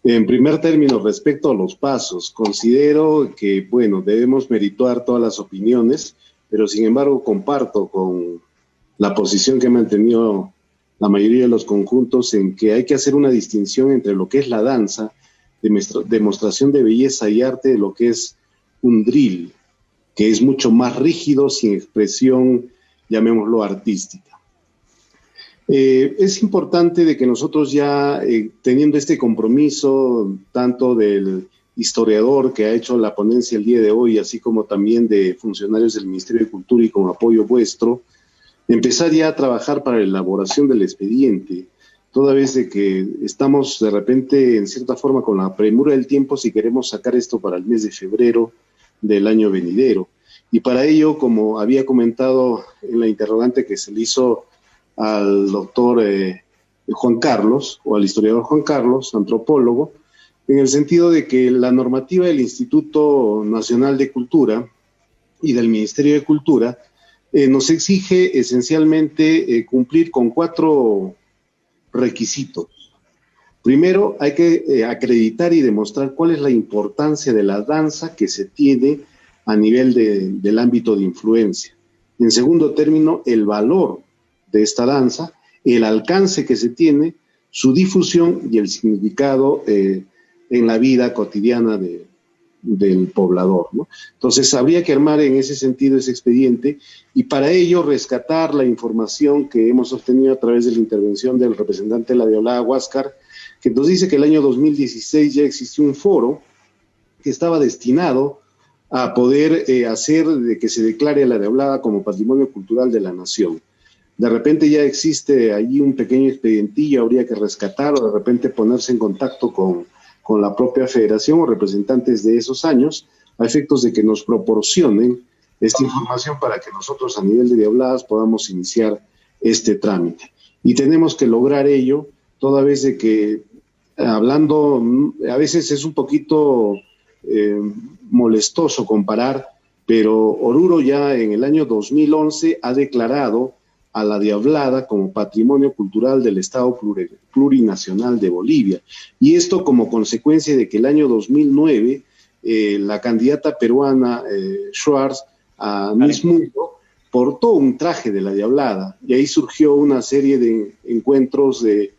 En primer término, respecto a los pasos, considero que, bueno, debemos merituar todas las opiniones, pero sin embargo comparto con la posición que ha mantenido la mayoría de los conjuntos en que hay que hacer una distinción entre lo que es la danza, demostración de belleza y arte, de lo que es un drill, que es mucho más rígido, sin expresión, llamémoslo, artística. Es importante de que nosotros ya, teniendo este compromiso, tanto del historiador que ha hecho la ponencia el día de hoy, así como también de funcionarios del Ministerio de Cultura y con apoyo vuestro, empezar ya a trabajar para la elaboración del expediente, toda vez de que estamos de repente, en cierta forma, con la premura del tiempo, si queremos sacar esto para el mes de febrero del año venidero. Y para ello, como había comentado en la interrogante que se le hizo al doctor Juan Carlos, o al historiador Juan Carlos, antropólogo, en el sentido de que la normativa del Instituto Nacional de Cultura y del Ministerio de Cultura nos exige esencialmente cumplir con 4 requisitos. Primero, hay que acreditar y demostrar cuál es la importancia de la danza que se tiene a nivel del ámbito de influencia. En segundo término, el valor de esta danza, el alcance que se tiene, su difusión y el significado en la vida cotidiana del poblador, ¿no? Entonces, habría que armar en ese sentido ese expediente, y para ello rescatar la información que hemos obtenido a través de la intervención del representante de la Diablada Huáscar, que nos dice que el año 2016 ya existió un foro que estaba destinado a poder hacer de que se declare a la Diablada como Patrimonio Cultural de la Nación. De repente ya existe allí un pequeño expedientillo, habría que rescatar, o de repente ponerse en contacto con la propia federación o representantes de esos años, a efectos de que nos proporcionen esta información para que nosotros a nivel de Diabladas podamos iniciar este trámite. Y tenemos que lograr ello, toda vez de que, hablando, a veces es un poquito molestoso comparar, pero Oruro ya en el año 2011 ha declarado a la Diablada como Patrimonio Cultural del Estado Plurinacional de Bolivia. Y esto como consecuencia de que el año 2009 la candidata peruana Schwartz a Miss Mundo portó un traje de la Diablada, y ahí surgió una serie de encuentros de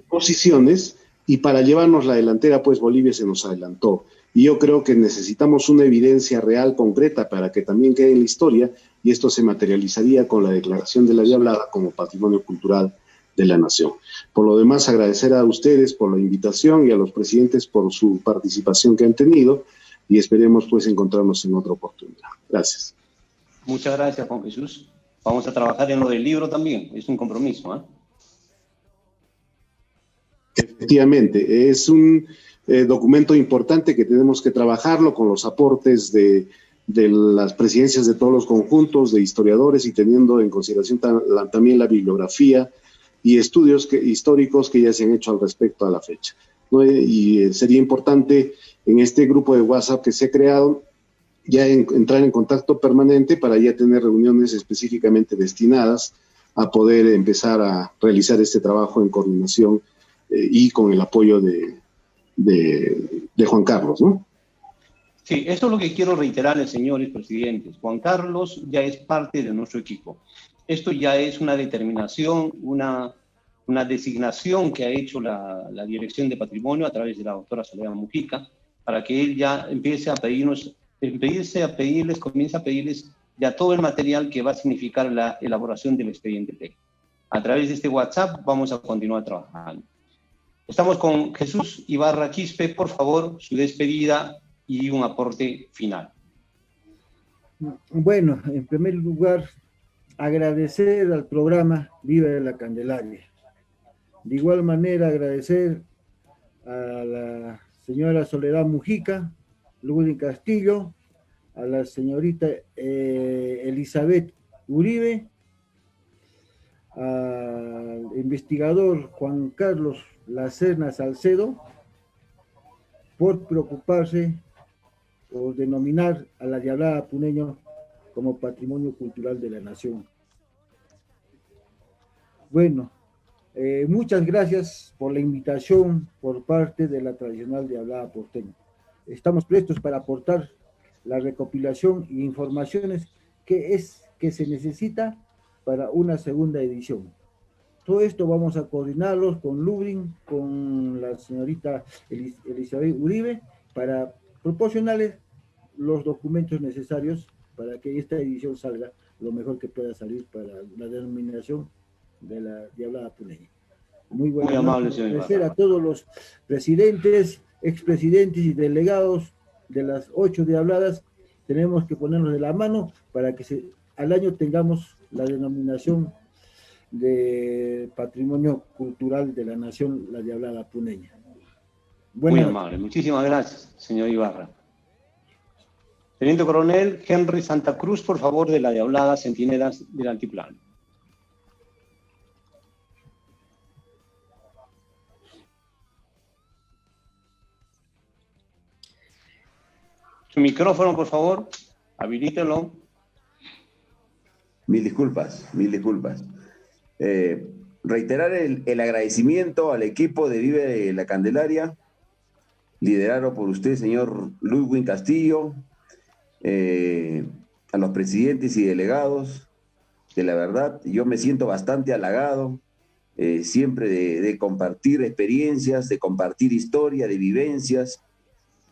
posiciones, y para llevarnos la delantera, pues Bolivia se nos adelantó. Y yo creo que necesitamos una evidencia real, concreta, para que también quede en la historia, y esto se materializaría con la declaración de la Diablada como Patrimonio Cultural de la Nación. Por lo demás, agradecer a ustedes por la invitación y a los presidentes por su participación que han tenido, y esperemos pues encontrarnos en otra oportunidad. Gracias. Muchas gracias, Juan Jesús. Vamos a trabajar en lo del libro también, es un compromiso, ¿eh? Efectivamente, es un documento importante que tenemos que trabajarlo con los aportes de las presidencias de todos los conjuntos, de historiadores, y teniendo en consideración también la bibliografía y estudios históricos que ya se han hecho al respecto a la fecha, ¿no? Y sería importante en este grupo de WhatsApp que se ha creado ya entrar en contacto permanente para ya tener reuniones específicamente destinadas a poder empezar a realizar este trabajo en coordinación y con el apoyo de Juan Carlos, ¿no? Sí, esto es lo que quiero reiterarles, señores presidentes. Juan Carlos ya es parte de nuestro equipo. Esto ya es una determinación, una designación que ha hecho la Dirección de Patrimonio a través de la doctora Soledad Mujica, para que él ya comience a pedirles ya todo el material que va a significar la elaboración del expediente técnico. A través de este WhatsApp vamos a continuar trabajando. Estamos con Jesús Ibarra Quispe, por favor, su despedida y un aporte final. Bueno, en primer lugar, agradecer al programa Vive la Candelaria. De igual manera, agradecer a la señora Soledad Mujica, Ludwig Castillo, a la señorita Elizabeth Uribe, al investigador Juan Carlos Lacerna Salcedo, por preocuparse o denominar a la Diablada Puneño como Patrimonio Cultural de la Nación. Bueno, muchas gracias por la invitación por parte de la tradicional Diablada Porteña. Estamos prestos para aportar la recopilación e informaciones que se necesita para una segunda edición. Todo esto vamos a coordinarlos con Lubrin, con la señorita Elizabeth Uribe, para proporcionarles los documentos necesarios para que esta edición salga lo mejor que pueda salir para la denominación de la Diablada Puneña. Muy amable, señor. Agradecer a todos los presidentes, expresidentes y delegados de las 8 Diabladas. Tenemos que ponernos de la mano para que al año tengamos la denominación de Patrimonio Cultural de la Nación, la Diablada Puneña. Muy amable, muchísimas gracias, señor Ibarra. Teniente Coronel Henry Santa Cruz, por favor, de la Diablada Centinelas del Altiplano. Su micrófono, por favor, habilítelo. Mil disculpas, mil disculpas. Reiterar el agradecimiento al equipo de Vive la Candelaria, liderado por usted, señor Ludwig Castillo, a los presidentes y delegados, de la verdad, yo me siento bastante halagado, siempre de compartir experiencias, de compartir historia, de vivencias,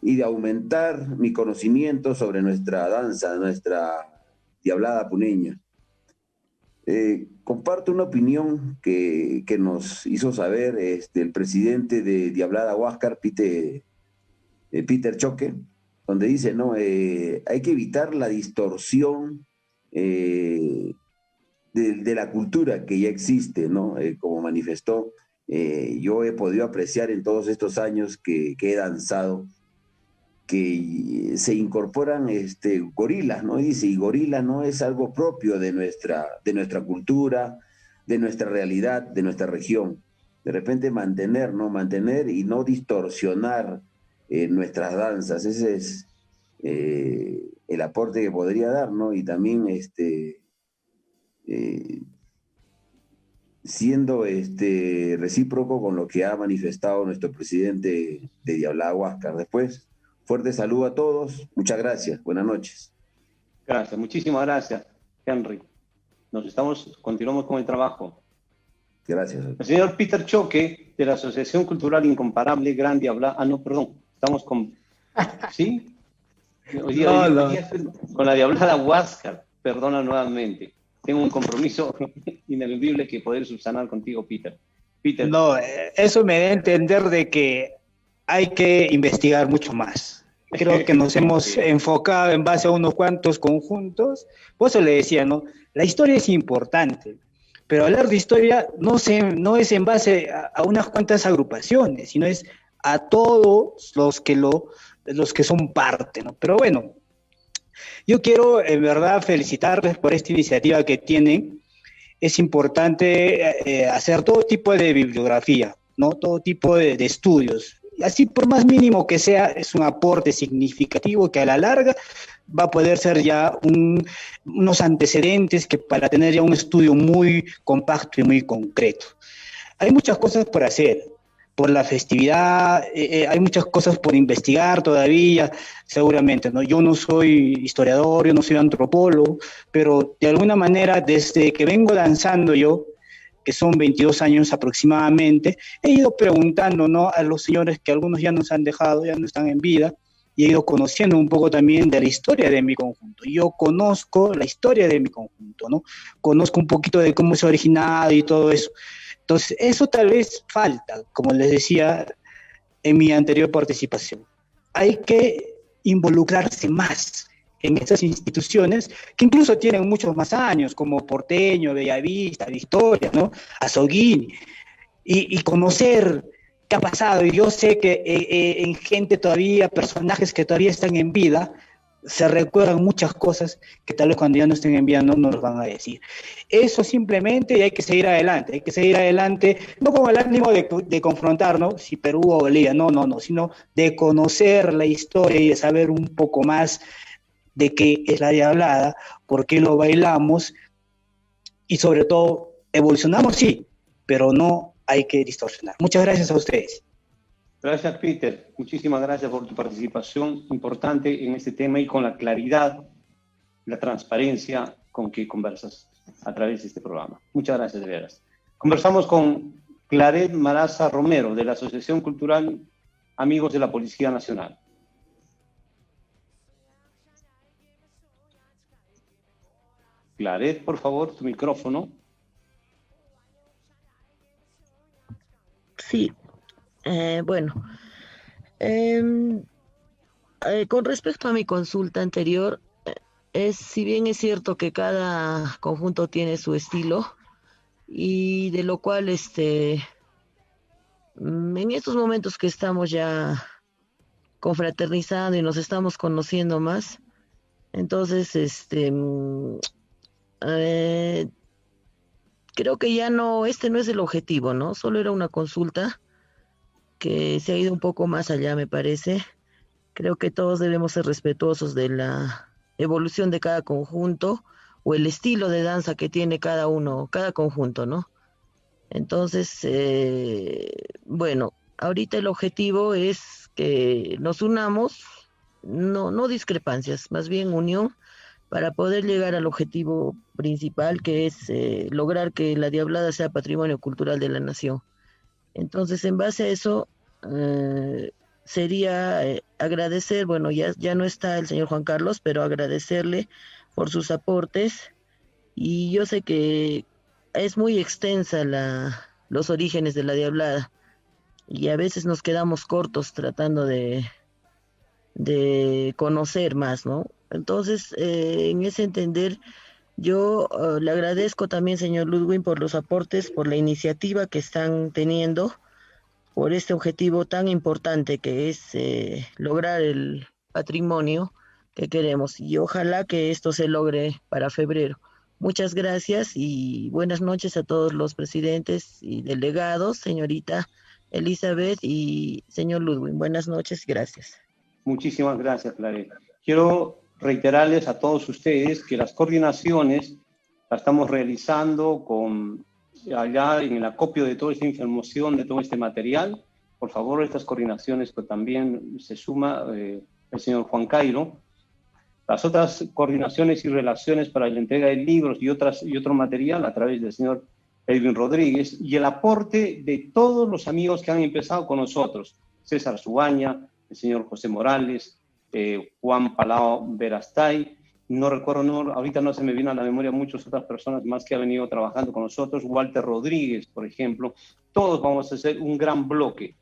y de aumentar mi conocimiento sobre nuestra danza, nuestra Diablada Puneña. Comparto una opinión que nos hizo saber el presidente de Diablada Huáscar, Peter Choque, donde dice, ¿no? Hay que evitar la distorsión de la cultura que ya existe, ¿no? Como manifestó, yo he podido apreciar en todos estos años que he danzado, que se incorporan gorilas, ¿no? Y dice, y gorila no es algo propio de nuestra cultura, de nuestra realidad, de nuestra región. De repente mantener y no distorsionar nuestras danzas. Ese es el aporte que podría dar, ¿no? Y también siendo recíproco con lo que ha manifestado nuestro presidente de Diablada Huáscar. Después, fuerte saludo a todos, muchas gracias, buenas noches. Gracias, muchísimas gracias, Henry. Continuamos con el trabajo. Gracias. El señor Peter Choque, de la Asociación Cultural Incomparable Gran Diablada. Ah, no, perdón, estamos con... ¿Sí? Hoy día con la Diablada Huáscar, perdona nuevamente. Tengo un compromiso ineludible que poder subsanar contigo, Peter. No, eso me da a entender de que hay que investigar mucho más. Creo que nos hemos enfocado en base a unos cuantos conjuntos. Por eso le decía, ¿no? La historia es importante, pero hablar de historia no es en base a unas cuantas agrupaciones, sino es a todos los que son parte, ¿no? Pero bueno, yo quiero en verdad felicitarles por esta iniciativa que tienen. Es importante hacer todo tipo de bibliografía, ¿no? Todo tipo de estudios. Así, por más mínimo que sea, es un aporte significativo que a la larga va a poder ser ya unos antecedentes que para tener ya un estudio muy compacto y muy concreto. Hay muchas cosas por hacer, por la festividad, hay muchas cosas por investigar todavía, seguramente, ¿no? Yo no soy historiador, yo no soy antropólogo, pero de alguna manera, desde que vengo danzando yo, que son 22 años aproximadamente, he ido preguntando, ¿no?, a los señores que algunos ya nos han dejado, ya no están en vida, y he ido conociendo un poco también de la historia de mi conjunto. Yo conozco la historia de mi conjunto, ¿no? Conozco un poquito de cómo se ha originado y todo eso. Entonces, eso tal vez falta, como les decía en mi anterior participación. Hay que involucrarse más en estas instituciones, que incluso tienen muchos más años, como Porteño, Bellavista, Victoria, ¿no? Azoguín, y conocer qué ha pasado. Y yo sé que en gente todavía, personajes que todavía están en vida, se recuerdan muchas cosas que tal vez cuando ya no estén en vida no nos van a decir. Eso simplemente, y hay que seguir adelante, no con el ánimo de confrontar, ¿no? Si Perú o Bolivia, no, sino de conocer la historia y de saber un poco más de qué es la Diablada, por qué lo bailamos, y sobre todo, evolucionamos, sí, pero no hay que distorsionar. Muchas gracias a ustedes. Gracias, Peter. Muchísimas gracias por tu participación importante en este tema y con la claridad, la transparencia con que conversas a través de este programa. Muchas gracias, de veras. Conversamos con Claret Maraza Romero, de la Asociación Cultural Amigos de la Policía Nacional. Claret, por favor, tu micrófono. Sí. Bueno, con respecto a mi consulta anterior, si bien es cierto que cada conjunto tiene su estilo, y de lo cual en estos momentos que estamos ya confraternizando y nos estamos conociendo más, entonces creo que ya no, no es el objetivo, ¿no? Solo era una consulta que se ha ido un poco más allá, me parece. Creo que todos debemos ser respetuosos de la evolución de cada conjunto o el estilo de danza que tiene cada conjunto, ¿no? Entonces, bueno, ahorita el objetivo es que nos unamos, no discrepancias, más bien unión, para poder llegar al objetivo principal, que es lograr que la Diablada sea patrimonio cultural de la nación. Entonces, en base a eso, sería agradecer, bueno, ya no está el señor Juan Carlos, pero agradecerle por sus aportes, y yo sé que es muy extensa los orígenes de la Diablada, y a veces nos quedamos cortos tratando de conocer más, ¿no? Entonces, en ese entender, yo le agradezco también, señor Ludwig, por los aportes, por la iniciativa que están teniendo, por este objetivo tan importante que es lograr el patrimonio que queremos, y ojalá que esto se logre para febrero. Muchas gracias y buenas noches a todos los presidentes y delegados, señorita Elizabeth y señor Ludwig. Buenas noches, gracias. Muchísimas gracias, Claret. Quiero reiterarles a todos ustedes que las coordinaciones las estamos realizando allá en el acopio de toda esta información, de todo este material. Por favor, estas coordinaciones, que también se suma el señor Juan Cairo. Las otras coordinaciones y relaciones para la entrega de libros y otro material a través del señor Edwin Rodríguez, y el aporte de todos los amigos que han empezado con nosotros: César Subaña, el señor José Morales, Juan Palao Verastay, no recuerdo, ahorita no se me viene a la memoria muchas otras personas más que han venido trabajando con nosotros, Walter Rodríguez, por ejemplo. Todos vamos a hacer un gran bloque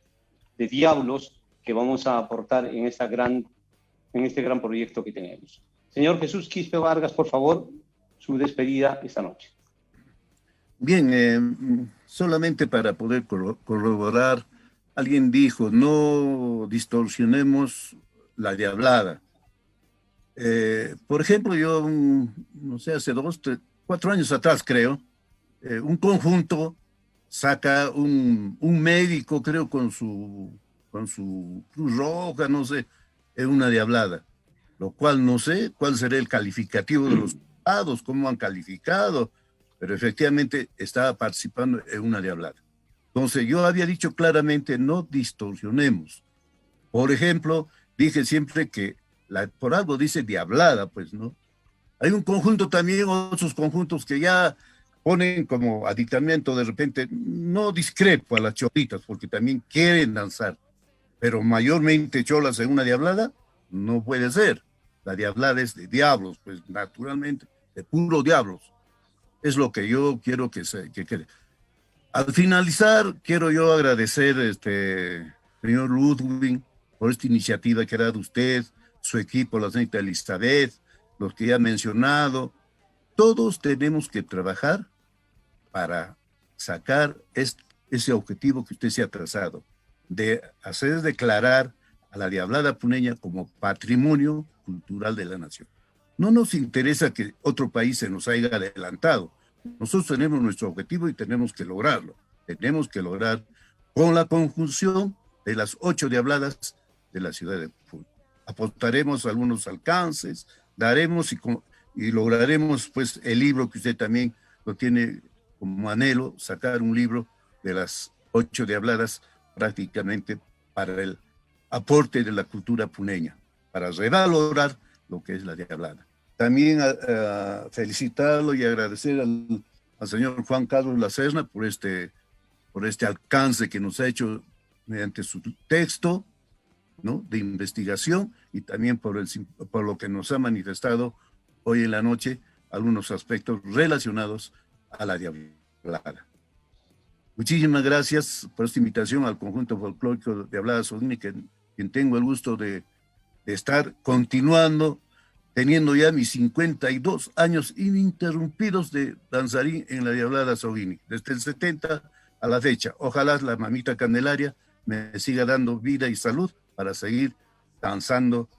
de diablos que vamos a aportar en este gran proyecto que tenemos. Señor Jesús Quispe Vargas, por favor, su despedida esta noche. Bien, solamente para poder corroborar, alguien dijo, no distorsionemos la Diablada. Por ejemplo, yo, no sé, hace 4 años atrás, creo, un conjunto saca un médico, creo, con su Cruz Roja, no sé, es una Diablada, lo cual no sé cuál será el calificativo de los estados, cómo han calificado, pero efectivamente estaba participando en una Diablada. Entonces, yo había dicho claramente, no distorsionemos. Por ejemplo, dije siempre que por algo dice Diablada, pues, ¿no? Hay un conjunto también, otros conjuntos que ya ponen como aditamiento de repente, no discrepo a las cholitas, porque también quieren danzar, pero mayormente cholas en una Diablada, no puede ser. La Diablada es de diablos, pues, naturalmente, de puro diablos. Es lo que yo quiero que quede. Al finalizar, quiero yo agradecer, señor Ludwig, por esta iniciativa que ha dado usted, su equipo, la señorita Elizabeth, los que ya he mencionado. Todos tenemos que trabajar para sacar ese objetivo que usted se ha trazado, de hacer declarar a la Diablada puneña como patrimonio cultural de la nación. No nos interesa que otro país se nos haya adelantado. Nosotros tenemos nuestro objetivo y tenemos que lograrlo. Tenemos que lograr con la conjunción de las 8 Diabladas de la ciudad de Puno. Aportaremos algunos alcances, daremos y lograremos pues el libro que usted también lo tiene como anhelo, sacar un libro de las 8 Diabladas prácticamente para el aporte de la cultura puneña, para revalorar lo que es la Diablada. También felicitarlo y agradecer al señor Juan Carlos Lacerna por este alcance que nos ha hecho mediante su texto, ¿no?, de investigación, y también por lo que nos ha manifestado hoy en la noche algunos aspectos relacionados a la Diablada. Muchísimas gracias por esta invitación al conjunto folclórico Diablada Soguini, quien tengo el gusto de estar continuando, teniendo ya mis 52 años ininterrumpidos de danzarín en la Diablada Soguini, desde el 70 a la fecha. Ojalá la mamita Candelaria me siga dando vida y salud para seguir danzando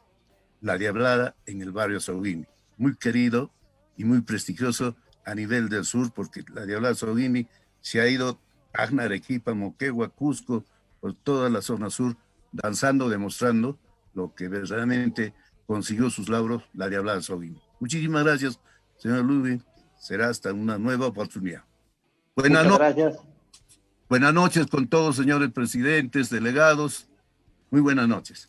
la Diablada en el barrio Soguini. Muy querido y muy prestigioso a nivel del sur, porque la Diablada Soguini se ha ido a Tacna, Arequipa, Moquegua, Cusco, por toda la zona sur, danzando, demostrando lo que verdaderamente consiguió sus logros la Diablada Soguini. Muchísimas gracias, señor Ludwig. Será hasta una nueva oportunidad. Buenas noches. Buenas noches con todos, señores presidentes, delegados. Muy buenas noches.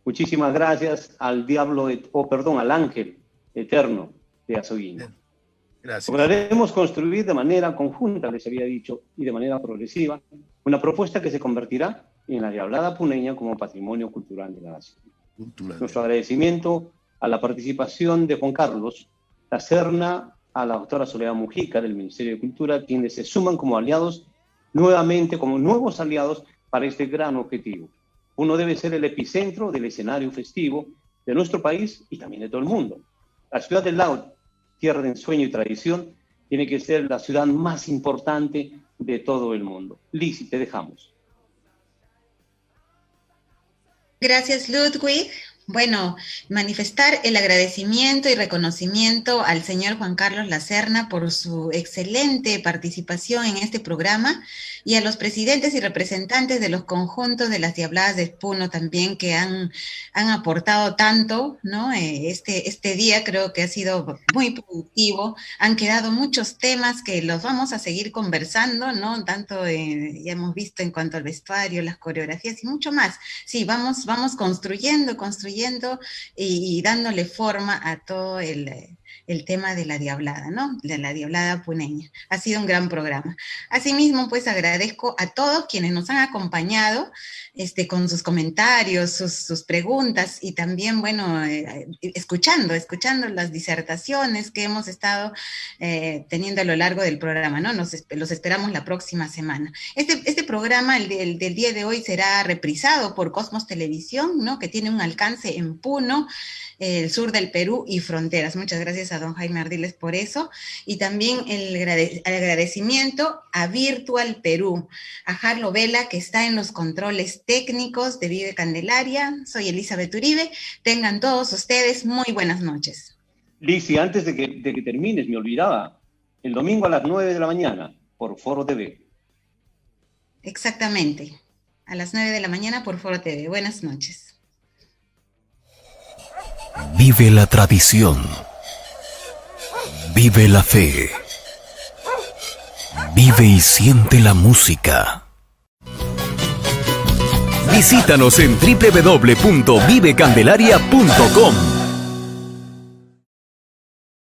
Muchísimas gracias al al ángel eterno de Azoguini. Gracias. Lograremos construir de manera conjunta, les había dicho, y de manera progresiva, una propuesta que se convertirá en la Diablada puneña como patrimonio cultural de la nación. Nuestro agradecimiento a la participación de Juan Carlos Lacerna, a la doctora Soledad Mujica del Ministerio de Cultura, quienes se suman como aliados nuevamente, como nuevos aliados para este gran objetivo. Uno debe ser el epicentro del escenario festivo de nuestro país y también de todo el mundo. La ciudad del lago, tierra de ensueño y tradición, tiene que ser la ciudad más importante de todo el mundo. Lizzy, te dejamos. Gracias, Ludwig. Bueno, manifestar el agradecimiento y reconocimiento al señor Juan Carlos Lacerna por su excelente participación en este programa, y a los presidentes y representantes de los conjuntos de las Diabladas de Puno también, que han aportado tanto, ¿no? Este día creo que ha sido muy productivo. Han quedado muchos temas que los vamos a seguir conversando, ¿no? Tanto ya hemos visto en cuanto al vestuario, las coreografías y mucho más. Sí, vamos construyendo y dándole forma a todo el tema de la Diablada, ¿no? De la Diablada puneña. Ha sido un gran programa. Asimismo, pues agradezco a todos quienes nos han acompañado con sus comentarios, sus preguntas, y también, bueno, escuchando las disertaciones que hemos estado teniendo a lo largo del programa, ¿no? Los esperamos la próxima semana. Este programa, el del día de hoy, será reprisado por Cosmos Televisión, ¿no? Que tiene un alcance en Puno, el sur del Perú y fronteras. Muchas gracias a don Jaime Ardiles por eso. Y también el agradecimiento a Virtual Perú, a Jarlo Vela, que está en los controles técnicos de Vive Candelaria. Soy Elizabeth Uribe. Tengan todos ustedes muy buenas noches. Lizzy, antes de que termines, me olvidaba, el domingo a las 9 de la mañana por Foro TV. Exactamente, a las 9 de la mañana por Foro TV. Buenas noches. Vive la tradición, vive la fe, vive y siente la música. Visítanos en www.vivecandelaria.com.